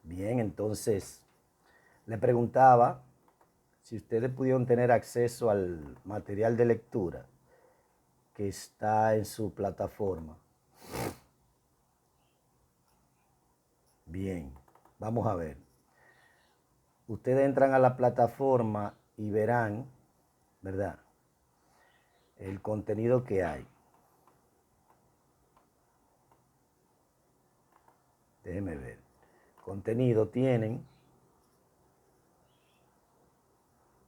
Bien, entonces le preguntaba si ustedes pudieron tener acceso al material de lectura que está en su plataforma. Bien, vamos a ver. Ustedes entran a la plataforma y verán, ¿verdad?, el contenido que hay. Déjenme ver. Contenido tienen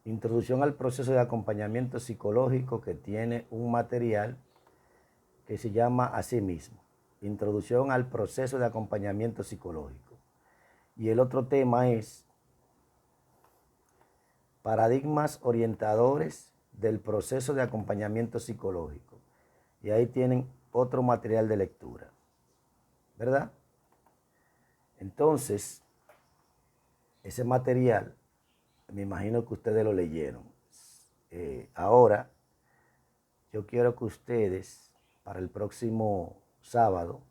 introducción al proceso de acompañamiento psicológico, que tiene un material que se llama así mismo, introducción al proceso de acompañamiento psicológico. Y el otro tema es paradigmas orientadores del proceso de acompañamiento psicológico. Y ahí tienen otro material de lectura, ¿verdad? Entonces, ese material, me imagino que ustedes lo leyeron. Ahora, yo quiero que ustedes, para el próximo sábado,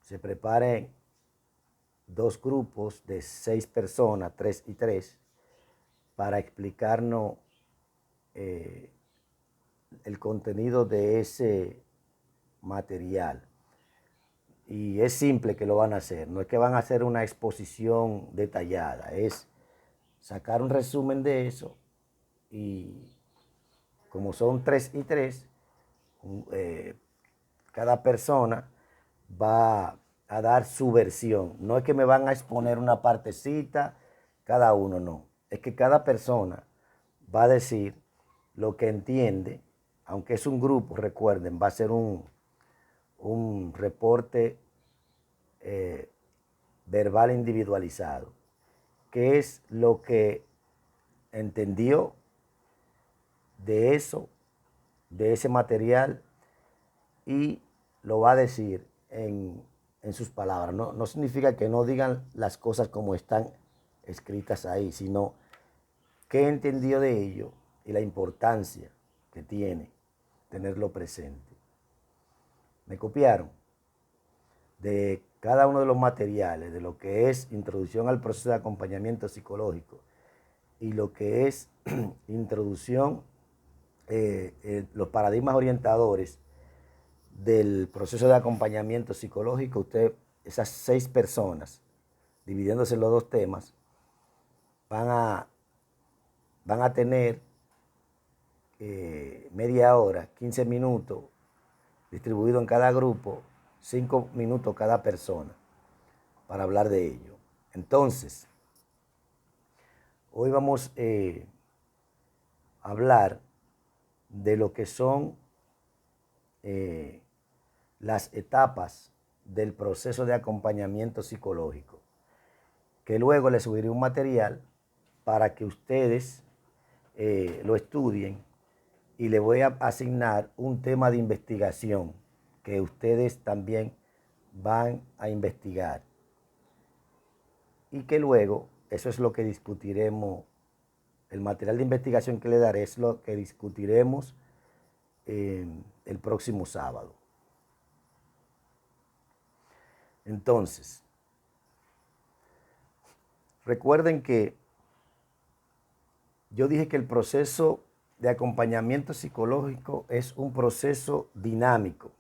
se preparen dos grupos de 6 personas, 3 y 3, para explicarnos el contenido de ese material. Y es simple que lo van a hacer, no es que van a hacer una exposición detallada, es sacar un resumen de eso y como son 3 y 3, cada persona va a dar su versión. No es que me van a exponer una partecita, cada uno no. Es que cada persona va a decir lo que entiende, aunque es un grupo, recuerden, va a ser un reporte verbal individualizado. ¿Qué es lo que entendió de eso, de ese material? Y lo va a decir en sus palabras. No significa que no digan las cosas como están escritas ahí, sino qué entendió de ello y la importancia que tiene tenerlo presente. ¿Me copiaron? De cada uno de los materiales, de lo que es introducción al proceso de acompañamiento psicológico y lo que es introducción, los paradigmas orientadores del proceso de acompañamiento psicológico. Usted, esas 6 personas, dividiéndose en los dos temas, van a tener media hora, 15 minutos, distribuido en cada grupo, 5 minutos cada persona, para hablar de ello. Entonces, hoy vamos a hablar de lo que son las etapas del proceso de acompañamiento psicológico, que luego les subiré un material para que ustedes lo estudien y le voy a asignar un tema de investigación que ustedes también van a investigar y que luego, eso es lo que discutiremos, el material de investigación que le daré es lo que discutiremos el próximo sábado. Entonces, recuerden que yo dije que el proceso de acompañamiento psicológico es un proceso dinámico.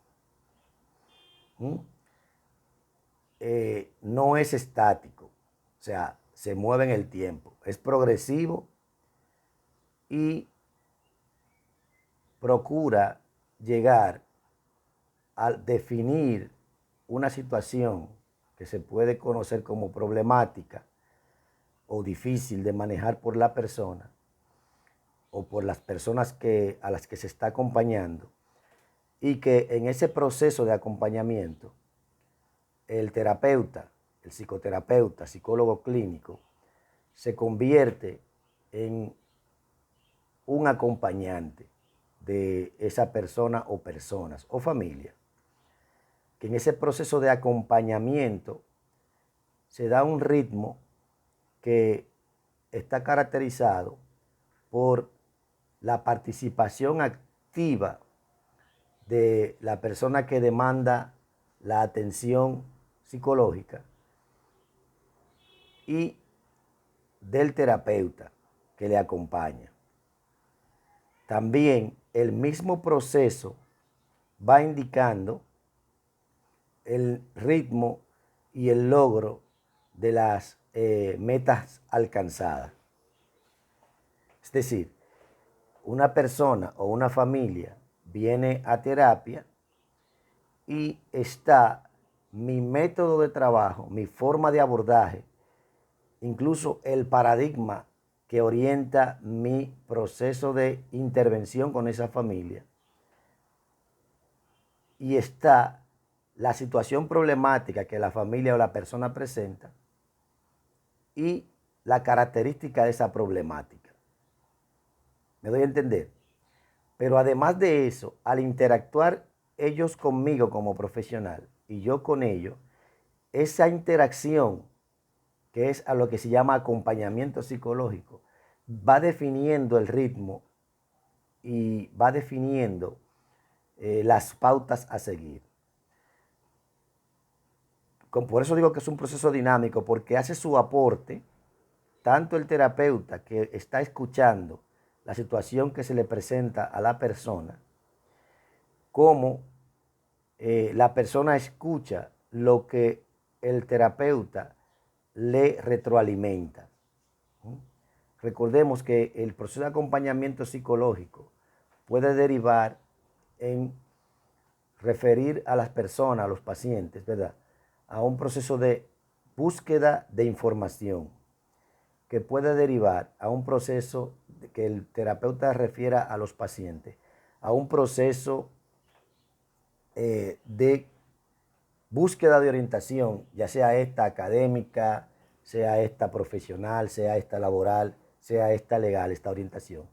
No es estático, o sea, se mueve en el tiempo, es progresivo y procura llegar a definir una situación que se puede conocer como problemática o difícil de manejar por la persona o por las personas a las que se está acompañando, y que en ese proceso de acompañamiento el terapeuta, el psicoterapeuta, psicólogo clínico, se convierte en un acompañante de esa persona o personas o familia, que en ese proceso de acompañamiento se da un ritmo que está caracterizado por la participación activa de la persona que demanda la atención psicológica y del terapeuta que le acompaña. También el mismo proceso va indicando el ritmo y el logro de las metas alcanzadas. Es decir, una persona o una familia viene a terapia y está mi método de trabajo, mi forma de abordaje, incluso el paradigma que orienta mi proceso de intervención con esa familia. Y está la situación problemática que la familia o la persona presenta y la característica de esa problemática. ¿Me doy a entender? Pero además de eso, al interactuar ellos conmigo como profesional y yo con ellos, esa interacción, que es a lo que se llama acompañamiento psicológico, va definiendo el ritmo y va definiendo las pautas a seguir. Por eso digo que es un proceso dinámico, porque hace su aporte tanto el terapeuta que está escuchando la situación que se le presenta a la persona, como la persona escucha lo que el terapeuta le retroalimenta. Recordemos que el proceso de acompañamiento psicológico puede derivar en referir a las personas, a los pacientes, ¿verdad?, a un proceso de búsqueda de información que puede derivar a un proceso que el terapeuta refiera a los pacientes, a un proceso de búsqueda de orientación, ya sea esta académica, sea esta profesional, sea esta laboral, sea esta legal, esta orientación.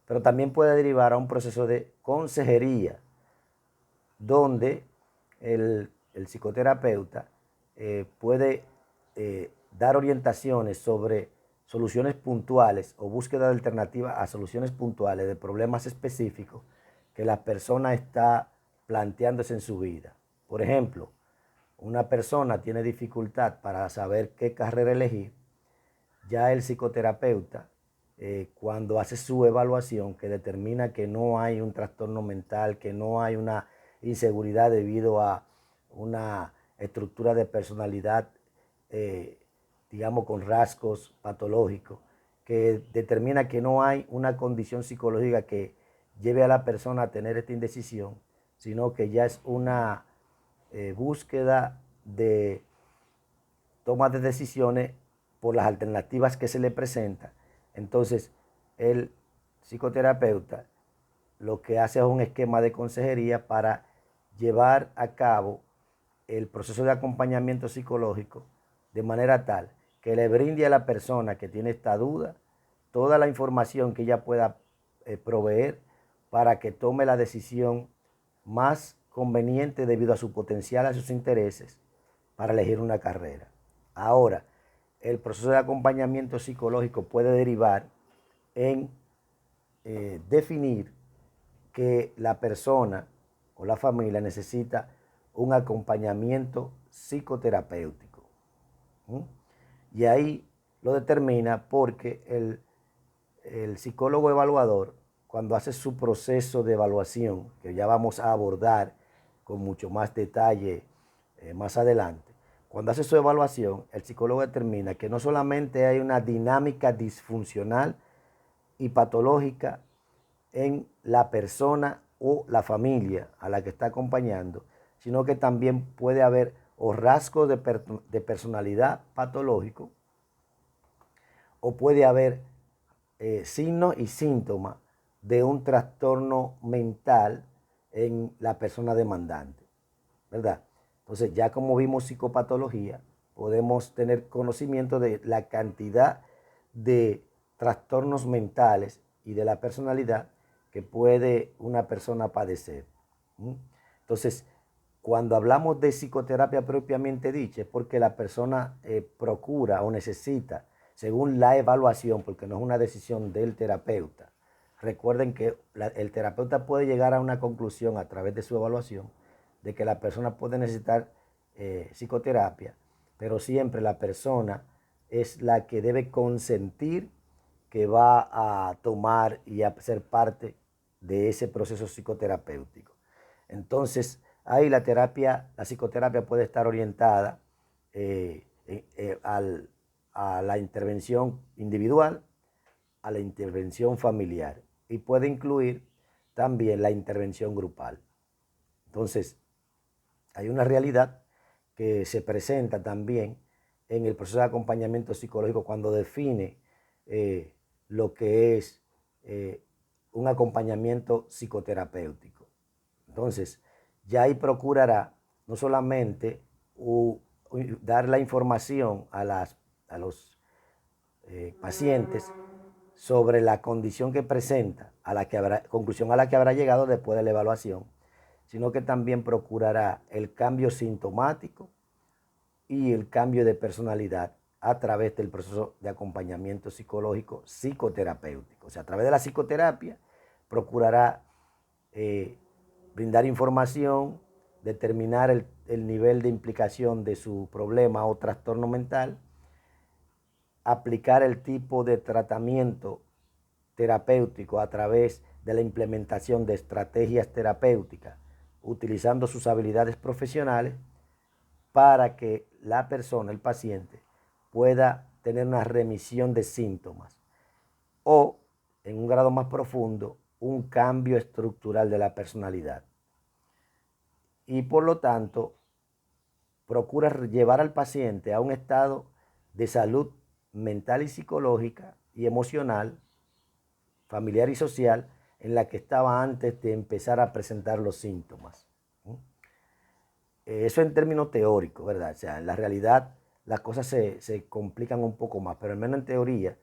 Pero también puede derivar a un proceso de consejería, donde el psicoterapeuta puede dar orientaciones sobre soluciones puntuales o búsqueda de alternativas a soluciones puntuales de problemas específicos que la persona está planteándose en su vida. Por ejemplo, una persona tiene dificultad para saber qué carrera elegir, ya el psicoterapeuta, cuando hace su evaluación, que determina que no hay un trastorno mental, que no hay una inseguridad debido a una estructura de personalidad, digamos, con rasgos patológicos, que determina que no hay una condición psicológica que lleve a la persona a tener esta indecisión, sino que ya es una búsqueda de toma de decisiones por las alternativas que se le presentan. Entonces, el psicoterapeuta lo que hace es un esquema de consejería para llevar a cabo el proceso de acompañamiento psicológico de manera tal que le brinde a la persona que tiene esta duda toda la información que ella pueda proveer para que tome la decisión más conveniente debido a su potencial, a sus intereses, para elegir una carrera. Ahora, el proceso de acompañamiento psicológico puede derivar en definir que la persona o la familia necesita un acompañamiento psicoterapéutico. Y ahí lo determina porque el psicólogo evaluador, cuando hace su proceso de evaluación, que ya vamos a abordar con mucho más detalle más adelante, cuando hace su evaluación, el psicólogo determina que no solamente hay una dinámica disfuncional y patológica en la persona o la familia a la que está acompañando, sino que también puede haber o rasgos de personalidad patológico, o puede haber signos y síntomas de un trastorno mental en la persona demandante, ¿verdad? Entonces, ya como vimos psicopatología, podemos tener conocimiento de la cantidad de trastornos mentales y de la personalidad que puede una persona padecer. Entonces, cuando hablamos de psicoterapia propiamente dicha, es porque la persona procura o necesita, según la evaluación, porque no es una decisión del terapeuta. Recuerden que el terapeuta puede llegar a una conclusión a través de su evaluación de que la persona puede necesitar psicoterapia, pero siempre la persona es la que debe consentir que va a tomar y a ser parte de ese proceso psicoterapéutico. Entonces, ahí la psicoterapia puede estar orientada a la intervención individual, a la intervención familiar y puede incluir también la intervención grupal. Entonces, hay una realidad que se presenta también en el proceso de acompañamiento psicológico cuando define lo que es un acompañamiento psicoterapéutico. Entonces, ya ahí procurará no solamente dar la información a los pacientes sobre la condición que presenta, conclusión a la que habrá llegado después de la evaluación, sino que también procurará el cambio sintomático y el cambio de personalidad a través del proceso de acompañamiento psicológico psicoterapéutico. O sea, a través de la psicoterapia procurará brindar información, determinar el nivel de implicación de su problema o trastorno mental, aplicar el tipo de tratamiento terapéutico a través de la implementación de estrategias terapéuticas, utilizando sus habilidades profesionales para que la persona, el paciente, pueda tener una remisión de síntomas o, en un grado más profundo, un cambio estructural de la personalidad. Y por lo tanto, procura llevar al paciente a un estado de salud mental y psicológica y emocional, familiar y social, en la que estaba antes de empezar a presentar los síntomas. Eso en términos teóricos, ¿verdad? O sea, en la realidad las cosas se complican un poco más, pero al menos en teoría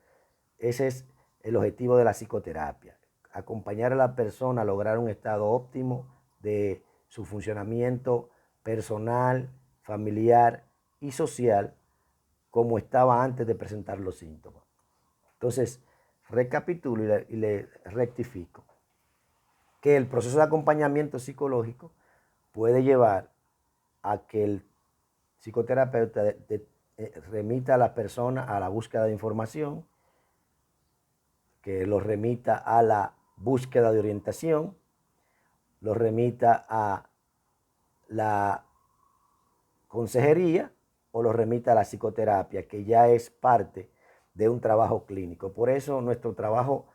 ese es el objetivo de la psicoterapia, acompañar a la persona a lograr un estado óptimo de su funcionamiento personal, familiar y social como estaba antes de presentar los síntomas. Entonces, recapitulo y le rectifico que el proceso de acompañamiento psicológico puede llevar a que el psicoterapeuta remita a la persona a la búsqueda de información, que lo remita a la búsqueda de orientación, lo remita a la consejería o lo remita a la psicoterapia, que ya es parte de un trabajo clínico. Por eso nuestro trabajo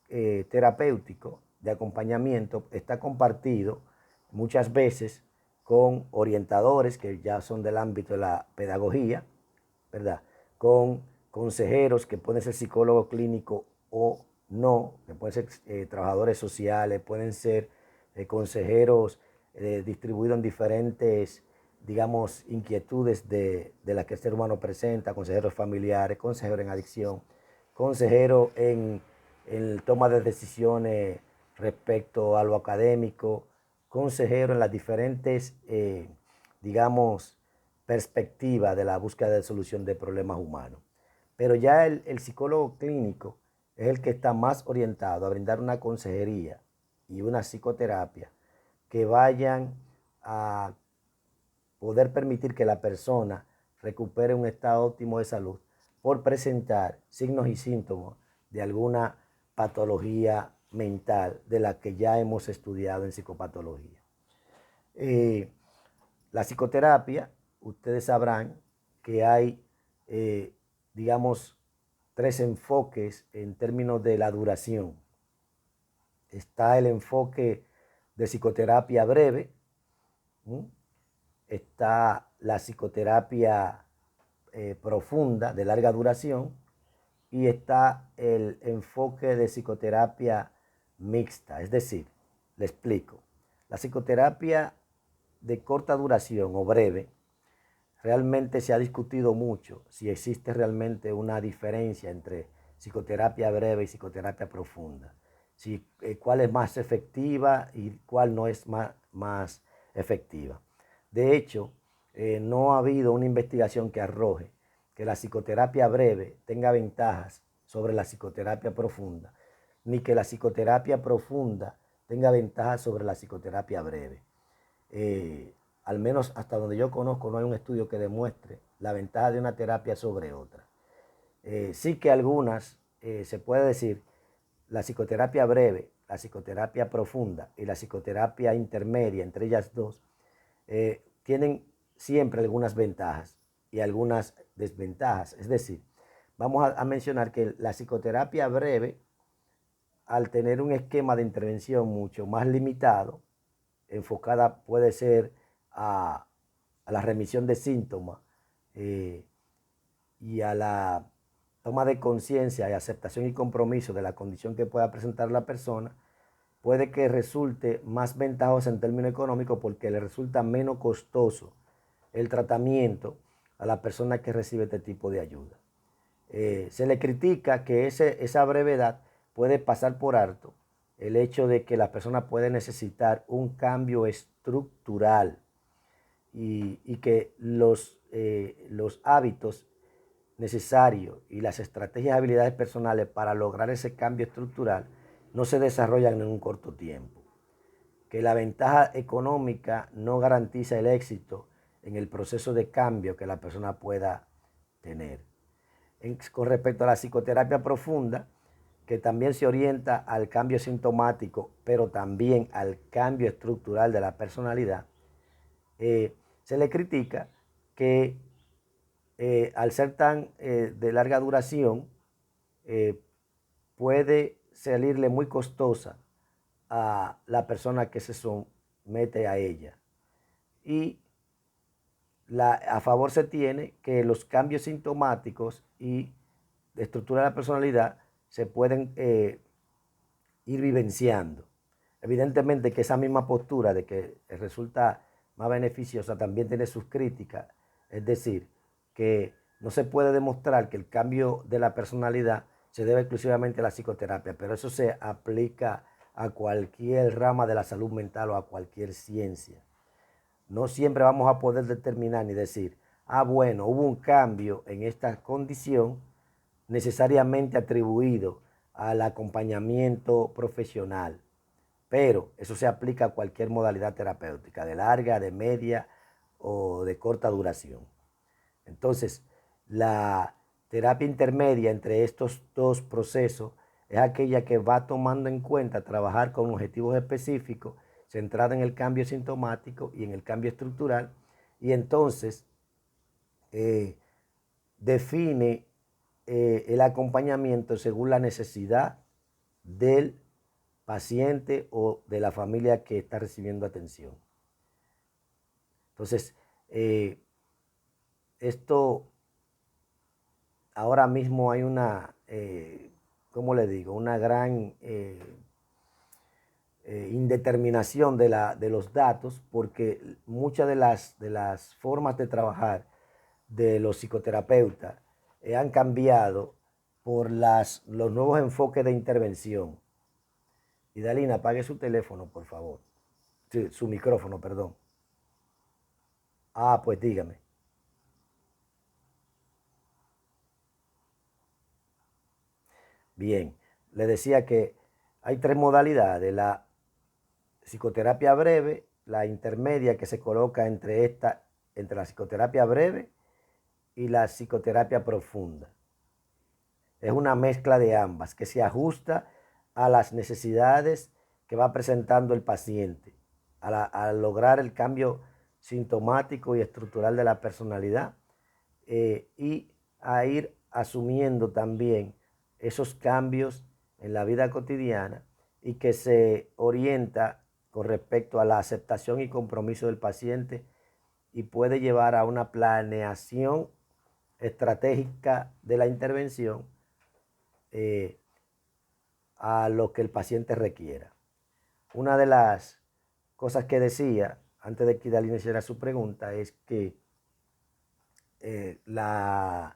terapéutico de acompañamiento está compartido muchas veces con orientadores que ya son del ámbito de la pedagogía, ¿verdad? Con consejeros que pueden ser psicólogos clínicos o no, que pueden ser trabajadores sociales, pueden ser consejeros distribuidos en diferentes, digamos, inquietudes de las que el ser humano presenta, consejeros familiares, consejeros en adicción, consejeros en toma de decisiones respecto a lo académico, consejero en las diferentes, digamos, perspectivas de la búsqueda de solución de problemas humanos. Pero ya el psicólogo clínico es el que está más orientado a brindar una consejería y una psicoterapia que vayan a poder permitir que la persona recupere un estado óptimo de salud por presentar signos y síntomas de alguna patología mental de la que ya hemos estudiado en psicopatología. La psicoterapia, ustedes sabrán que hay, digamos, 3 enfoques en términos de la duración. Está el enfoque de psicoterapia breve, está la psicoterapia profunda de larga duración y está el enfoque de psicoterapia mixta. Es decir, le explico, la psicoterapia de corta duración o breve, realmente se ha discutido mucho si existe realmente una diferencia entre psicoterapia breve y psicoterapia profunda. Si, cuál es más efectiva y cuál no es más efectiva. De hecho, no ha habido una investigación que arroje que la psicoterapia breve tenga ventajas sobre la psicoterapia profunda, ni que la psicoterapia profunda tenga ventajas sobre la psicoterapia breve. al menos hasta donde yo conozco, no hay un estudio que demuestre la ventaja de una terapia sobre otra. Sí que algunas, se puede decir, la psicoterapia breve, la psicoterapia profunda y la psicoterapia intermedia, entre ellas dos, tienen siempre algunas ventajas y algunas desventajas. Es decir, vamos a mencionar que la psicoterapia breve, al tener un esquema de intervención mucho más limitado, enfocada puede ser a la remisión de síntomas y a la toma de conciencia y aceptación y compromiso de la condición que pueda presentar la persona, puede que resulte más ventajoso en términos económicos porque le resulta menos costoso el tratamiento a la persona que recibe este tipo de ayuda. Se le critica que esa brevedad puede pasar por alto el hecho de que la persona puede necesitar un cambio estructural y que los hábitos necesarios y las estrategias y habilidades personales para lograr ese cambio estructural no se desarrollan en un corto tiempo. Que la ventaja económica no garantiza el éxito en el proceso de cambio que la persona pueda tener. Con respecto a la psicoterapia profunda, que también se orienta al cambio sintomático, pero también al cambio estructural de la personalidad, se le critica que al ser tan de larga duración, puede salirle muy costosa a la persona que se somete a ella. Y a favor se tiene que los cambios sintomáticos y de estructura de la personalidad se pueden ir vivenciando. Evidentemente que esa misma postura de que resulta más beneficiosa también tiene sus críticas, es decir, que no se puede demostrar que el cambio de la personalidad se debe exclusivamente a la psicoterapia, pero eso se aplica a cualquier rama de la salud mental o a cualquier ciencia. No siempre vamos a poder determinar ni decir, bueno, hubo un cambio en esta condición necesariamente atribuido al acompañamiento profesional. Pero eso se aplica a cualquier modalidad terapéutica, de larga, de media o de corta duración. Entonces, la terapia intermedia entre estos dos procesos es aquella que va tomando en cuenta trabajar con objetivos específicos, centrada en el cambio sintomático y en el cambio estructural, y entonces define el acompañamiento según la necesidad del paciente o de la familia que está recibiendo atención. Entonces, esto ahora mismo hay una, ¿cómo le digo? Una gran indeterminación de los datos, porque muchas de las formas de trabajar de los psicoterapeutas han cambiado por los nuevos enfoques de intervención. Y Dalina, apague su teléfono, por favor. Sí, su micrófono, perdón. Pues dígame. Bien, le decía que hay tres modalidades: la psicoterapia breve, la intermedia que se coloca entre la psicoterapia breve y la psicoterapia profunda. Es una mezcla de ambas que se ajusta a las necesidades que va presentando el paciente, a lograr el cambio sintomático y estructural de la personalidad y a ir asumiendo también esos cambios en la vida cotidiana y que se orienta con respecto a la aceptación y compromiso del paciente y puede llevar a una planeación estratégica de la intervención a lo que el paciente requiera. Una de las cosas que decía antes de que Dalina hiciera su pregunta es que la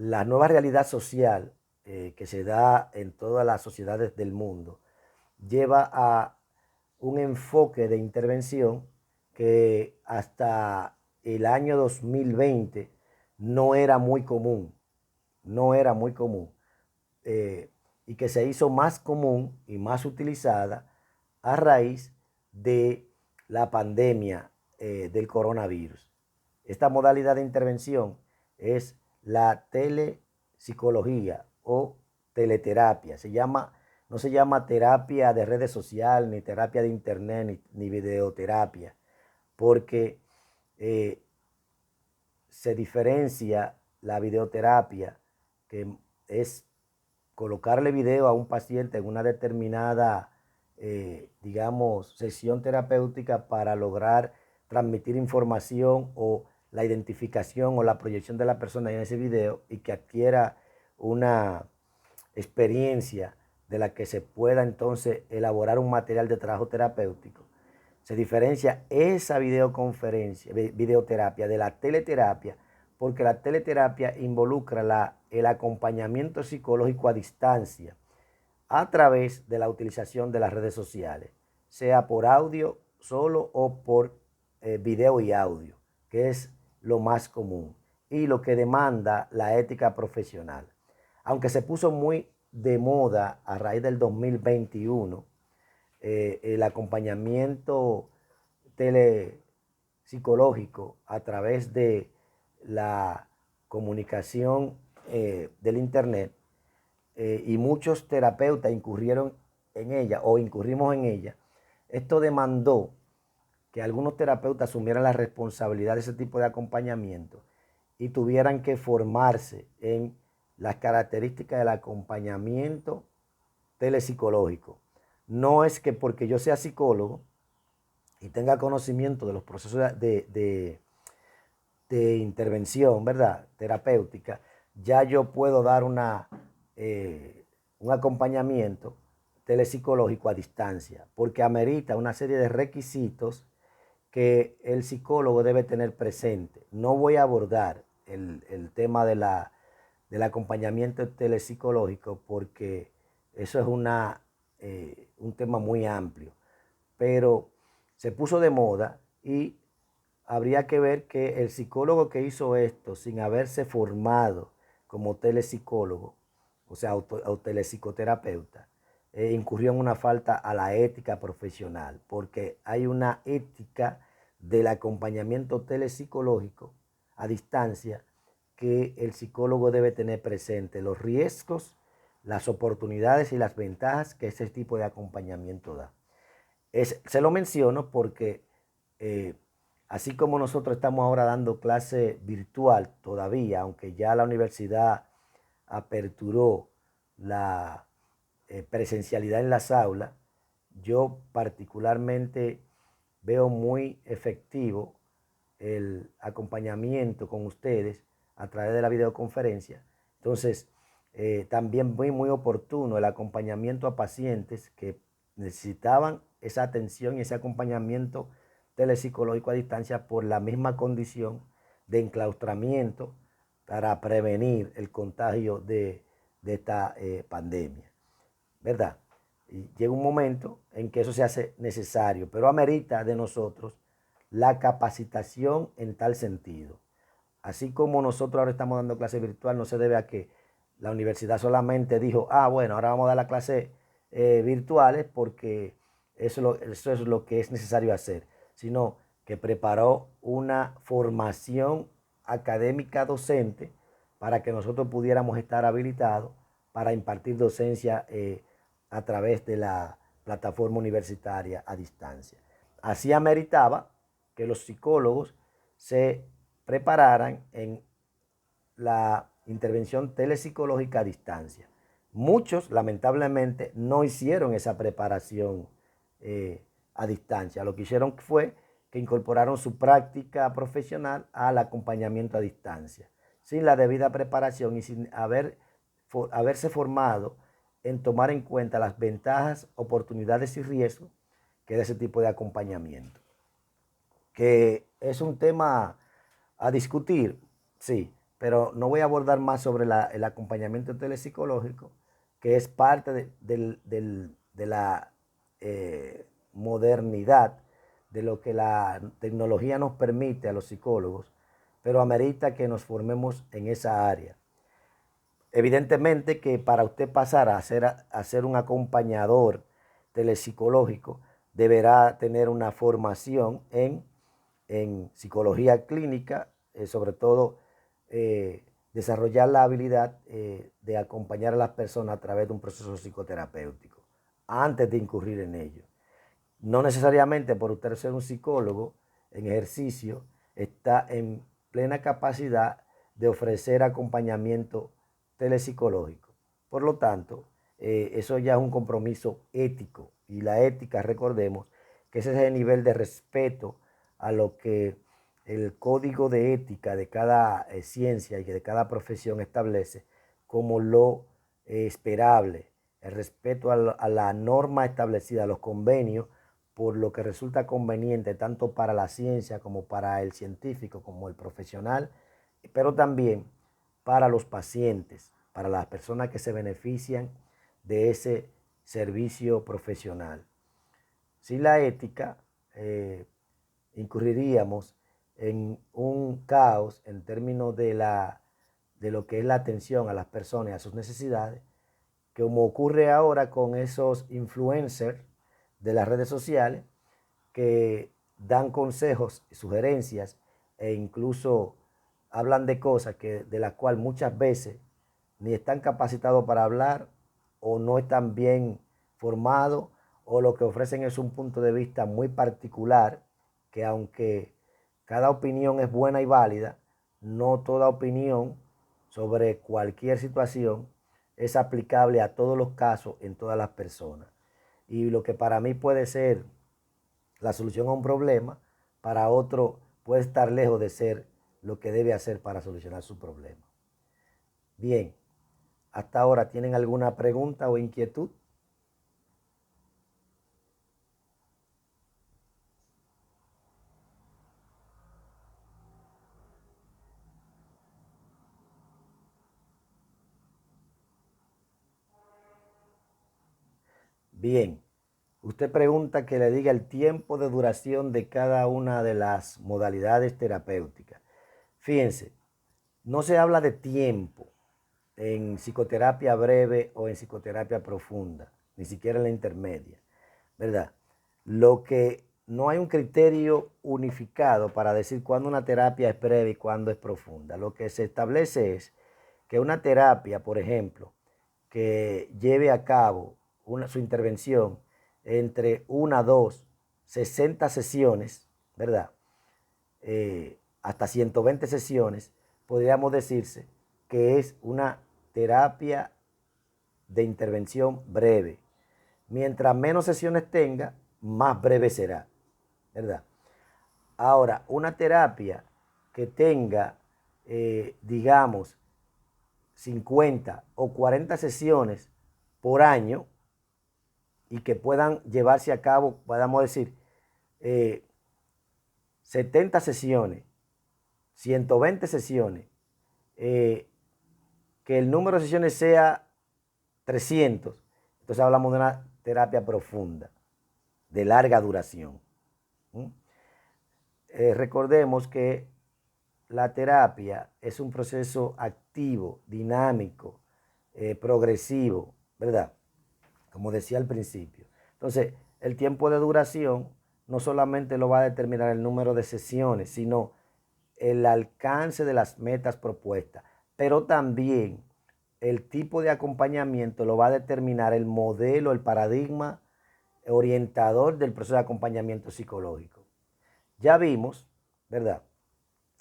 nueva realidad social que se da en todas las sociedades del mundo lleva a un enfoque de intervención que hasta el año 2020 no era muy común, no era muy común, y que se hizo más común y más utilizada a raíz de la pandemia del coronavirus. Esta modalidad de intervención es la telepsicología o teleterapia. No se llama terapia de redes sociales, ni terapia de internet, ni videoterapia, porque se diferencia la videoterapia, que es colocarle video a un paciente en una determinada, digamos, sesión terapéutica para lograr transmitir información o la identificación o la proyección de la persona en ese video y que adquiera una experiencia de la que se pueda entonces elaborar un material de trabajo terapéutico. Se diferencia esa videoterapia de la teleterapia, porque la teleterapia involucra el acompañamiento psicológico a distancia a través de la utilización de las redes sociales, sea por audio solo o por video y audio, que es lo más común y lo que demanda la ética profesional. Aunque se puso muy de moda a raíz del 2021, el acompañamiento telepsicológico a través de la comunicación del internet, y muchos terapeutas incurrieron en ella o incurrimos en ella. Esto demandó que algunos terapeutas asumieran la responsabilidad de ese tipo de acompañamiento y tuvieran que formarse en las características del acompañamiento telepsicológico. No es que porque yo sea psicólogo y tenga conocimiento de los procesos de intervención, ¿verdad?, terapéutica, ya yo puedo dar un acompañamiento telepsicológico a distancia, porque amerita una serie de requisitos que el psicólogo debe tener presente. No voy a abordar el tema del acompañamiento telepsicológico porque eso es un tema muy amplio, pero se puso de moda y habría que ver que el psicólogo que hizo esto sin haberse formado como telepsicólogo, o sea, o telepsicoterapeuta, incurrió en una falta a la ética profesional, porque hay una ética del acompañamiento telepsicológico a distancia que el psicólogo debe tener presente, los riesgos, las oportunidades y las ventajas que ese tipo de acompañamiento da. Se lo menciono porque así como nosotros estamos ahora dando clase virtual todavía, aunque ya la universidad aperturó la presencialidad en las aulas, yo particularmente veo muy efectivo el acompañamiento con ustedes a través de la videoconferencia. Entonces, también muy oportuno el acompañamiento a pacientes que necesitaban esa atención y ese acompañamiento telepsicológico a distancia por la misma condición de enclaustramiento para prevenir el contagio de esta pandemia, ¿verdad? Y llega un momento en que eso se hace necesario, pero amerita de nosotros la capacitación en tal sentido. Así como nosotros ahora estamos dando clase virtual, no se debe a que la universidad solamente dijo, bueno, ahora vamos a dar las clases virtuales porque eso es lo que es necesario hacer, sino que preparó una formación académica docente para que nosotros pudiéramos estar habilitados para impartir docencia a través de la plataforma universitaria a distancia. Así ameritaba que los psicólogos se prepararan en la intervención telepsicológica a distancia. Muchos, lamentablemente, no hicieron esa preparación a distancia. Lo que hicieron fue que incorporaron su práctica profesional al acompañamiento a distancia, sin la debida preparación y sin haberse formado en tomar en cuenta las ventajas, oportunidades y riesgos que da ese tipo de acompañamiento. Que es un tema a discutir, sí, pero no voy a abordar más sobre el acompañamiento telepsicológico, que es parte de la modernidad, de lo que la tecnología nos permite a los psicólogos, pero amerita que nos formemos en esa área. Evidentemente que para usted pasar a ser un acompañador telepsicológico, deberá tener una formación en en psicología clínica, sobre todo desarrollar la habilidad de acompañar a las personas a través de un proceso psicoterapéutico, antes de incurrir en ello. No necesariamente por usted ser un psicólogo en ejercicio, está en plena capacidad de ofrecer acompañamiento telepsicológico. Por lo tanto, eso ya es un compromiso ético. Y la ética, recordemos, que ese es el nivel de respeto a lo que el código de ética de cada ciencia y de cada profesión establece como lo esperable, el respeto a la norma establecida, a los convenios, por lo que resulta conveniente tanto para la ciencia como para el científico, como el profesional, pero también para los pacientes, para las personas que se benefician de ese servicio profesional. Sin la ética, incurriríamos en un caos en términos de lo que es la atención a las personas y a sus necesidades, como ocurre ahora con esos influencers de las redes sociales que dan consejos y sugerencias e incluso hablan de cosas de las cuales muchas veces ni están capacitados para hablar o no están bien formados, o lo que ofrecen es un punto de vista muy particular que, aunque cada opinión es buena y válida, no toda opinión sobre cualquier situación es aplicable a todos los casos en todas las personas. Y lo que para mí puede ser la solución a un problema, para otro puede estar lejos de ser lo que debe hacer para solucionar su problema. Bien, hasta ahora, ¿tienen alguna pregunta o inquietud? Bien, usted pregunta que le diga el tiempo de duración de cada una de las modalidades terapéuticas. Fíjense, no se habla de tiempo en psicoterapia breve o en psicoterapia profunda, ni siquiera en la intermedia, ¿verdad? Lo que no hay un criterio unificado para decir cuándo una terapia es breve y cuándo es profunda. Lo que se establece es que una terapia, por ejemplo, que lleve a cabo su intervención entre 1, 2, 60 sesiones, ¿verdad? Hasta 120 sesiones, podríamos decirse que es una terapia de intervención breve. Mientras menos sesiones tenga, más breve será, ¿verdad? Ahora, una terapia que tenga, digamos, 50 o 40 sesiones por año y que puedan llevarse a cabo, podamos decir, 70 sesiones, 120 sesiones, que el número de sesiones sea 300, entonces hablamos de una terapia profunda, de larga duración. Recordemos que la terapia es un proceso activo, dinámico, progresivo, ¿verdad? Como decía al principio. Entonces, el tiempo de duración no solamente lo va a determinar el número de sesiones, sino el alcance de las metas propuestas, pero también el tipo de acompañamiento lo va a determinar el modelo, el paradigma orientador del proceso de acompañamiento psicológico. Ya vimos, ¿verdad?,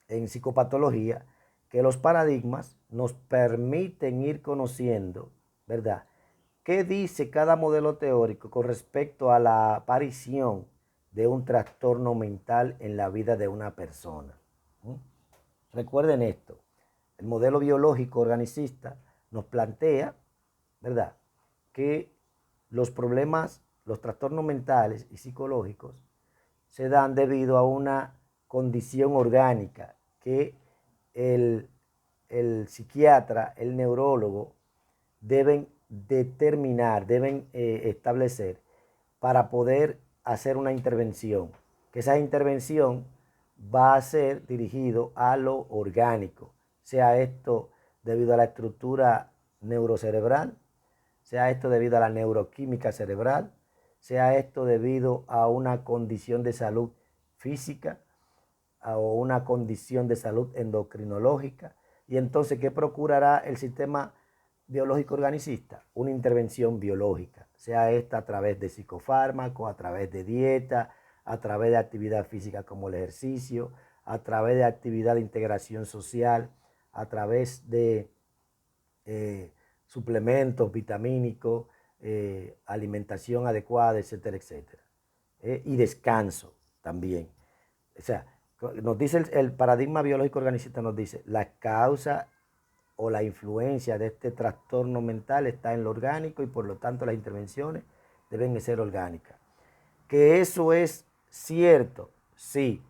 en psicopatología, que los paradigmas nos permiten ir conociendo, ¿verdad?, qué dice cada modelo teórico con respecto a la aparición de un trastorno mental en la vida de una persona. Recuerden esto, el modelo biológico organicista nos plantea, ¿verdad?, que los problemas, los trastornos mentales y psicológicos se dan debido a una condición orgánica que el, el psiquiatra, el neurólogo deben determinar, deben establecer para poder hacer una intervención. Que esa intervención va a ser dirigido a lo orgánico, sea esto debido a la estructura neurocerebral, sea esto debido a la neuroquímica cerebral, sea esto debido a una condición de salud física, o una condición de salud endocrinológica. Y entonces, ¿qué procurará el sistema biológico organicista? Una intervención biológica, sea esta a través de psicofármacos, a través de dieta, a través de actividad física como el ejercicio, a través de actividad de integración social, a través de suplementos vitamínicos, alimentación adecuada, etcétera, etcétera. Y descanso también. O sea, nos dice el paradigma biológico organicista, nos dice, la causa o la influencia de este trastorno mental está en lo orgánico y por lo tanto las intervenciones deben de ser orgánicas. Que eso es cierto, sí,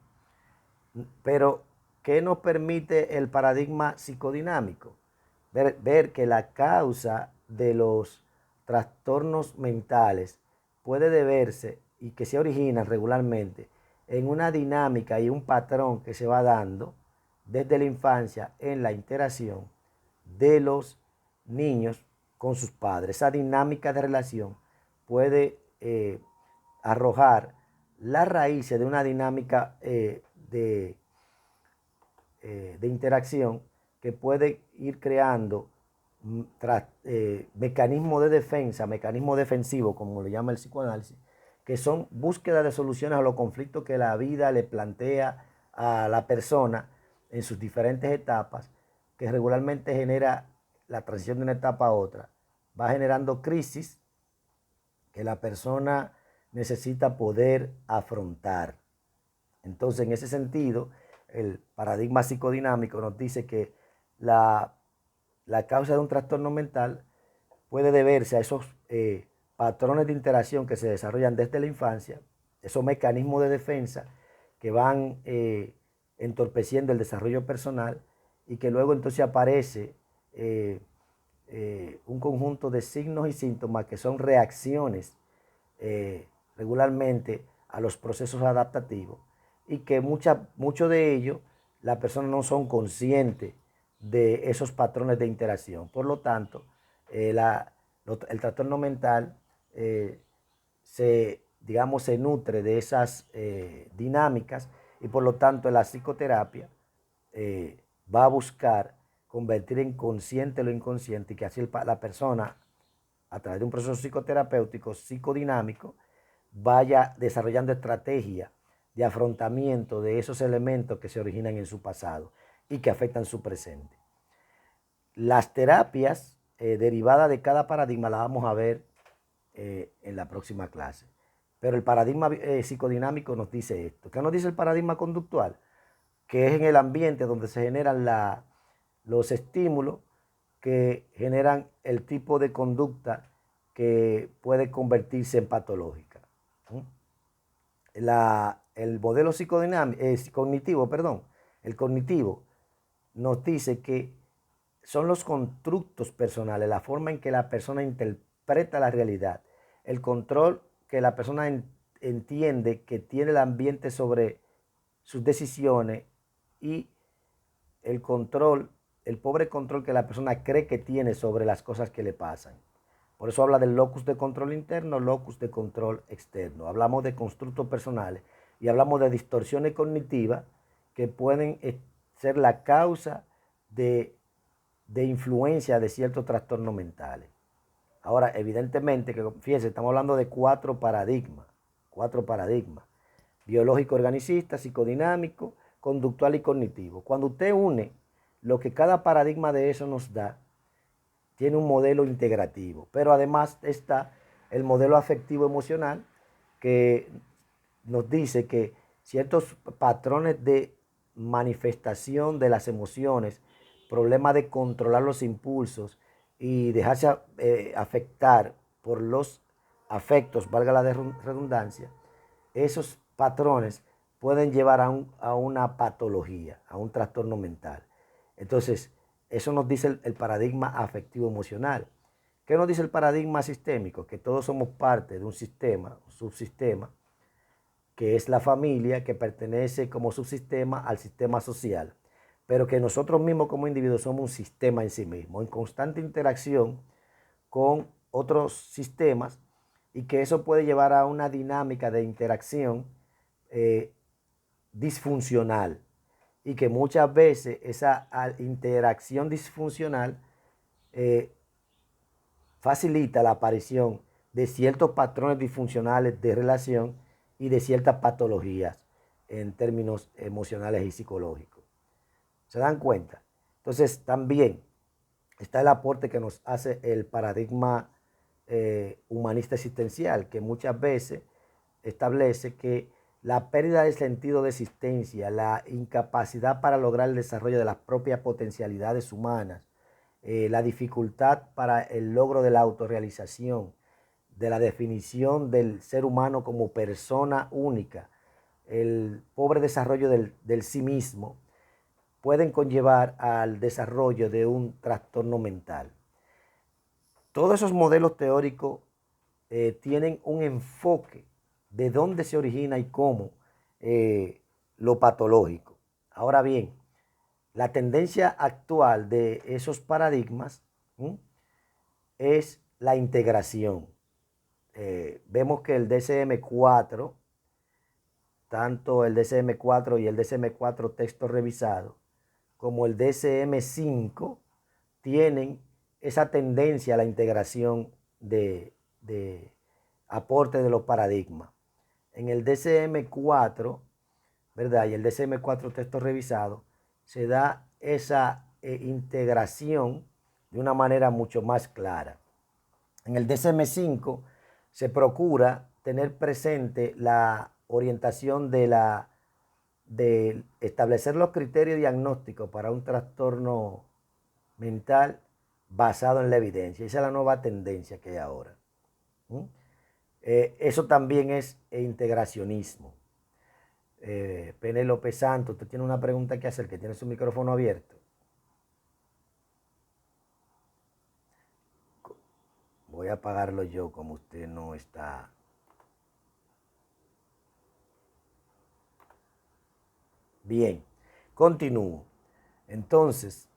pero ¿qué nos permite el paradigma psicodinámico? Ver que la causa de los trastornos mentales puede deberse y que se originan regularmente en una dinámica y un patrón que se va dando desde la infancia en la interacción de los niños con sus padres. Esa dinámica de relación puede arrojar las raíces de una dinámica de interacción que puede ir creando mecanismos de defensa, mecanismos defensivos, como le llama el psicoanálisis, que son búsqueda de soluciones a los conflictos que la vida le plantea a la persona en sus diferentes etapas, que regularmente genera la transición de una etapa a otra, va generando crisis que la persona necesita poder afrontar. Entonces, en ese sentido, el paradigma psicodinámico nos dice que la causa de un trastorno mental puede deberse a esos patrones de interacción que se desarrollan desde la infancia, esos mecanismos de defensa que van entorpeciendo el desarrollo personal y que luego entonces aparece un conjunto de signos y síntomas que son reacciones regularmente a los procesos adaptativos y que muchos de ellos las personas no son conscientes de esos patrones de interacción. Por lo tanto, el trastorno mental se nutre de esas dinámicas y por lo tanto la psicoterapia va a buscar convertir en consciente lo inconsciente y que así la persona, a través de un proceso psicoterapéutico, psicodinámico, vaya desarrollando estrategias de afrontamiento de esos elementos que se originan en su pasado y que afectan su presente. Las terapias derivadas de cada paradigma las vamos a ver en la próxima clase. Pero el paradigma psicodinámico nos dice esto. ¿Qué nos dice el paradigma conductual? Que es en el ambiente donde se generan los estímulos que generan el tipo de conducta que puede convertirse en patológica. El modelo cognitivo, el cognitivo nos dice que son los constructos personales, la forma en que la persona interpreta la realidad, el control que la persona entiende que tiene el ambiente sobre sus decisiones y el control, el pobre control que la persona cree que tiene sobre las cosas que le pasan. Por eso habla del locus de control interno, locus de control externo. Hablamos de constructos personales y hablamos de distorsiones cognitivas que pueden ser la causa de influencia de ciertos trastornos mentales. Ahora, evidentemente, que fíjense, estamos hablando de cuatro paradigmas. Biológico organicista, psicodinámico, conductual y cognitivo. Cuando usted une lo que cada paradigma de eso nos da, tiene un modelo integrativo. Pero además está el modelo afectivo emocional que nos dice que ciertos patrones de manifestación de las emociones, problema de controlar los impulsos y dejarse afectar por los afectos, valga la redundancia, esos patrones pueden llevar a una patología, a un trastorno mental. Entonces, eso nos dice el paradigma afectivo emocional. ¿Qué nos dice el paradigma sistémico? Que todos somos parte de un sistema, un subsistema, que es la familia, que pertenece como subsistema al sistema social, pero que nosotros mismos como individuos somos un sistema en sí mismo, en constante interacción con otros sistemas y que eso puede llevar a una dinámica de interacción disfuncional. y que muchas veces esa interacción disfuncional facilita la aparición de ciertos patrones disfuncionales de relación y de ciertas patologías en términos emocionales y psicológicos. ¿Se dan cuenta? Entonces también está el aporte que nos hace el paradigma humanista existencial, que muchas veces establece que la pérdida de sentido de existencia, la incapacidad para lograr el desarrollo de las propias potencialidades humanas, la dificultad para el logro de la autorrealización, de la definición del ser humano como persona única, el pobre desarrollo del sí mismo, pueden conllevar al desarrollo de un trastorno mental. Todos esos modelos teóricos tienen un enfoque de dónde se origina y cómo lo patológico. Ahora bien, la tendencia actual de esos paradigmas es la integración. Vemos que el DSM-4, tanto el DSM-4 y el DSM-4 texto revisado, como el DSM-5, tienen esa tendencia a la integración de aporte de los paradigmas. En el DSM-4, ¿verdad? Y el DSM-4 texto revisado, se da esa integración de una manera mucho más clara. En el DSM-5 se procura tener presente la orientación de establecer los criterios diagnósticos para un trastorno mental basado en la evidencia. Esa es la nueva tendencia que hay ahora. Eso también es integracionismo. Penélope Santos, usted tiene una pregunta que hacer, que tiene su micrófono abierto. Voy a apagarlo yo, como usted no está. Bien, continúo. Entonces,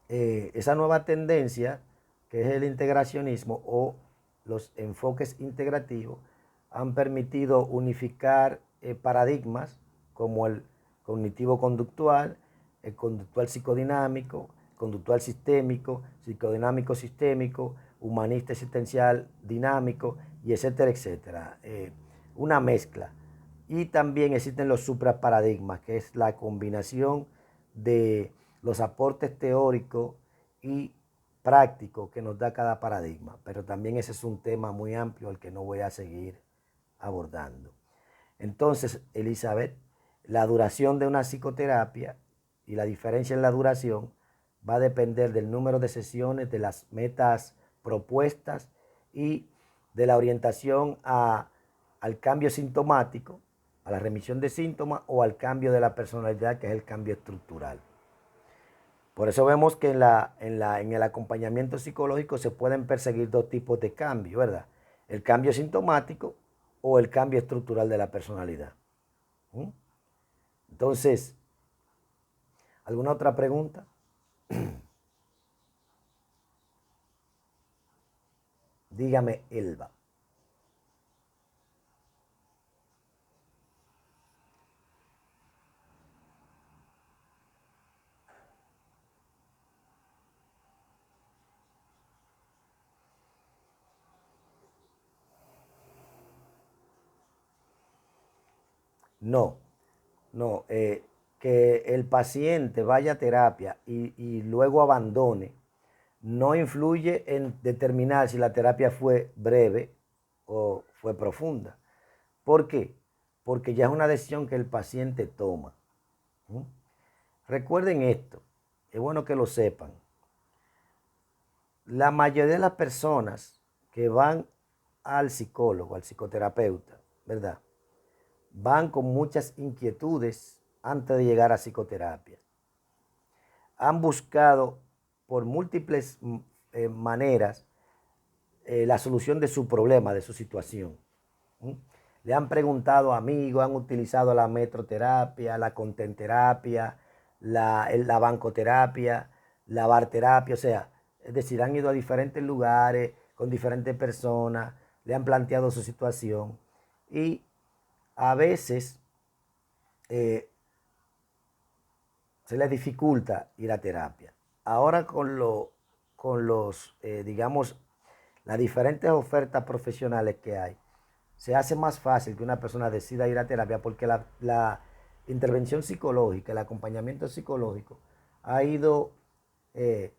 esa nueva tendencia, que es el integracionismo o los enfoques integrativos, han permitido unificar paradigmas como el cognitivo-conductual, el conductual psicodinámico, conductual sistémico, psicodinámico sistémico, humanista existencial dinámico, y etcétera, etcétera. Una mezcla. Y también existen los supraparadigmas, que es la combinación de los aportes teóricos y prácticos que nos da cada paradigma. Pero también ese es un tema muy amplio al que no voy a seguir abordando. Entonces, Elizabeth, la duración de una psicoterapia y la diferencia en la duración va a depender del número de sesiones, de las metas propuestas y de la orientación al cambio sintomático, a la remisión de síntomas o al cambio de la personalidad, que es el cambio estructural. Por eso vemos que en el acompañamiento psicológico se pueden perseguir dos tipos de cambio, ¿verdad? El cambio sintomático o el cambio estructural de la personalidad. Entonces, ¿alguna otra pregunta? Dígame, Elba. No, no. Que el paciente vaya a terapia y luego abandone, no influye en determinar si la terapia fue breve o fue profunda. ¿Por qué? Porque ya es una decisión que el paciente toma. Recuerden esto, es bueno que lo sepan. La mayoría de las personas que van al psicólogo, al psicoterapeuta, ¿verdad? Van con muchas inquietudes antes de llegar a psicoterapia. Han buscado por múltiples maneras la solución de su problema, de su situación. Le han preguntado a amigos, han utilizado la metroterapia, la contenterapia, la bancoterapia, la barterapia, o sea, es decir, han ido a diferentes lugares con diferentes personas, le han planteado su situación y a veces se le dificulta ir a terapia. Ahora con los, digamos, las diferentes ofertas profesionales que hay, se hace más fácil que una persona decida ir a terapia porque la intervención psicológica, el acompañamiento psicológico ha ido eh,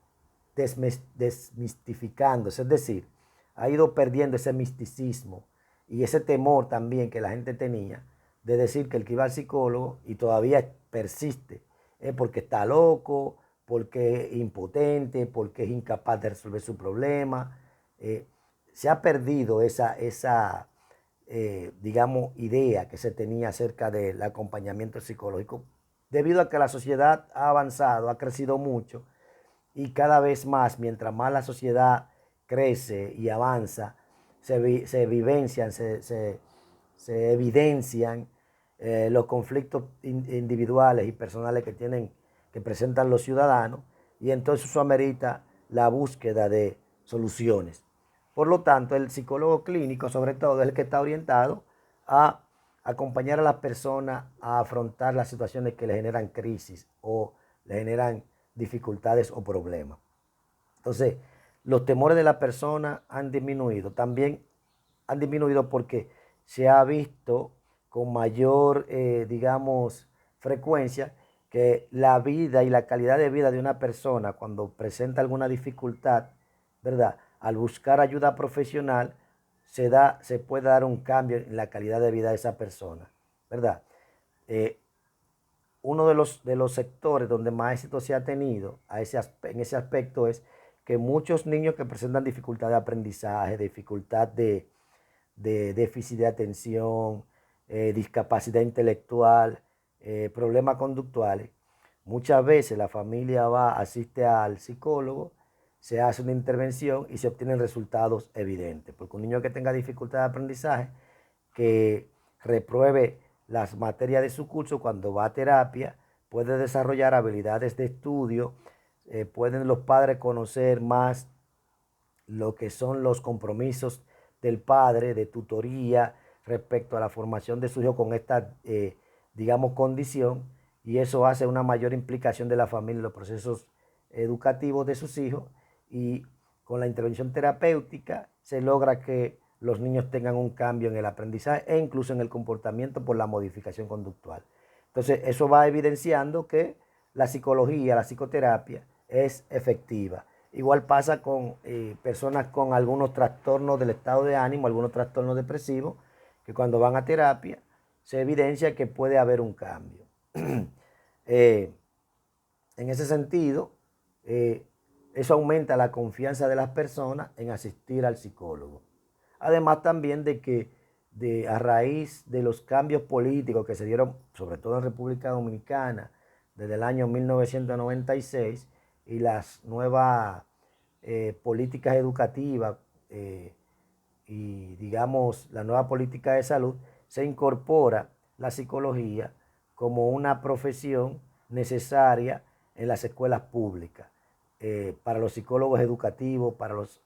desmistificándose, es decir, ha ido perdiendo ese misticismo y ese temor también que la gente tenía de decir que el que iba al psicólogo y todavía persiste, porque está loco, porque es impotente, porque es incapaz de resolver su problema. Se ha perdido esa digamos, idea que se tenía acerca del acompañamiento psicológico, debido a que la sociedad ha avanzado, ha crecido mucho y cada vez más, mientras más la sociedad crece y avanza, se vivencian, se evidencian los conflictos individuales y personales que presentan los ciudadanos, y entonces eso amerita la búsqueda de soluciones. Por lo tanto, el psicólogo clínico, sobre todo, es el que está orientado a acompañar a las personas a afrontar las situaciones que le generan crisis o le generan dificultades o problemas. Entonces, los temores de la persona han disminuido. También han disminuido porque se ha visto con mayor, digamos, frecuencia que la vida y la calidad de vida de una persona cuando presenta alguna dificultad, ¿verdad? Al buscar ayuda profesional, se puede dar un cambio en la calidad de vida de esa persona, ¿verdad? Eh, Uno de los sectores donde más éxito se ha tenido en ese aspecto es que muchos niños que presentan dificultad de aprendizaje, dificultad de déficit de atención, discapacidad intelectual, problemas conductuales, muchas veces la familia asiste al psicólogo, se hace una intervención y se obtienen resultados evidentes. Porque un niño que tenga dificultad de aprendizaje, que repruebe las materias de su curso, cuando va a terapia, puede desarrollar habilidades de estudio, pueden los padres conocer más lo que son los compromisos del padre, de tutoría respecto a la formación de su hijo con esta, digamos, condición, y eso hace una mayor implicación de la familia en los procesos educativos de sus hijos, y con la intervención terapéutica se logra que los niños tengan un cambio en el aprendizaje e incluso en el comportamiento por la modificación conductual. Entonces, eso va evidenciando que la psicología, la psicoterapia es efectiva. Igual pasa con personas con algunos trastornos del estado de ánimo, algunos trastornos depresivos, que cuando van a terapia se evidencia que puede haber un cambio. eh, en ese sentido, eso aumenta la confianza de las personas en asistir al psicólogo. Además también de que a raíz de los cambios políticos que se dieron, sobre todo en República Dominicana, desde el año 1996, y las nuevas políticas educativas y, digamos, la nueva política de salud, se incorpora la psicología como una profesión necesaria en las escuelas públicas, para los psicólogos educativos, para los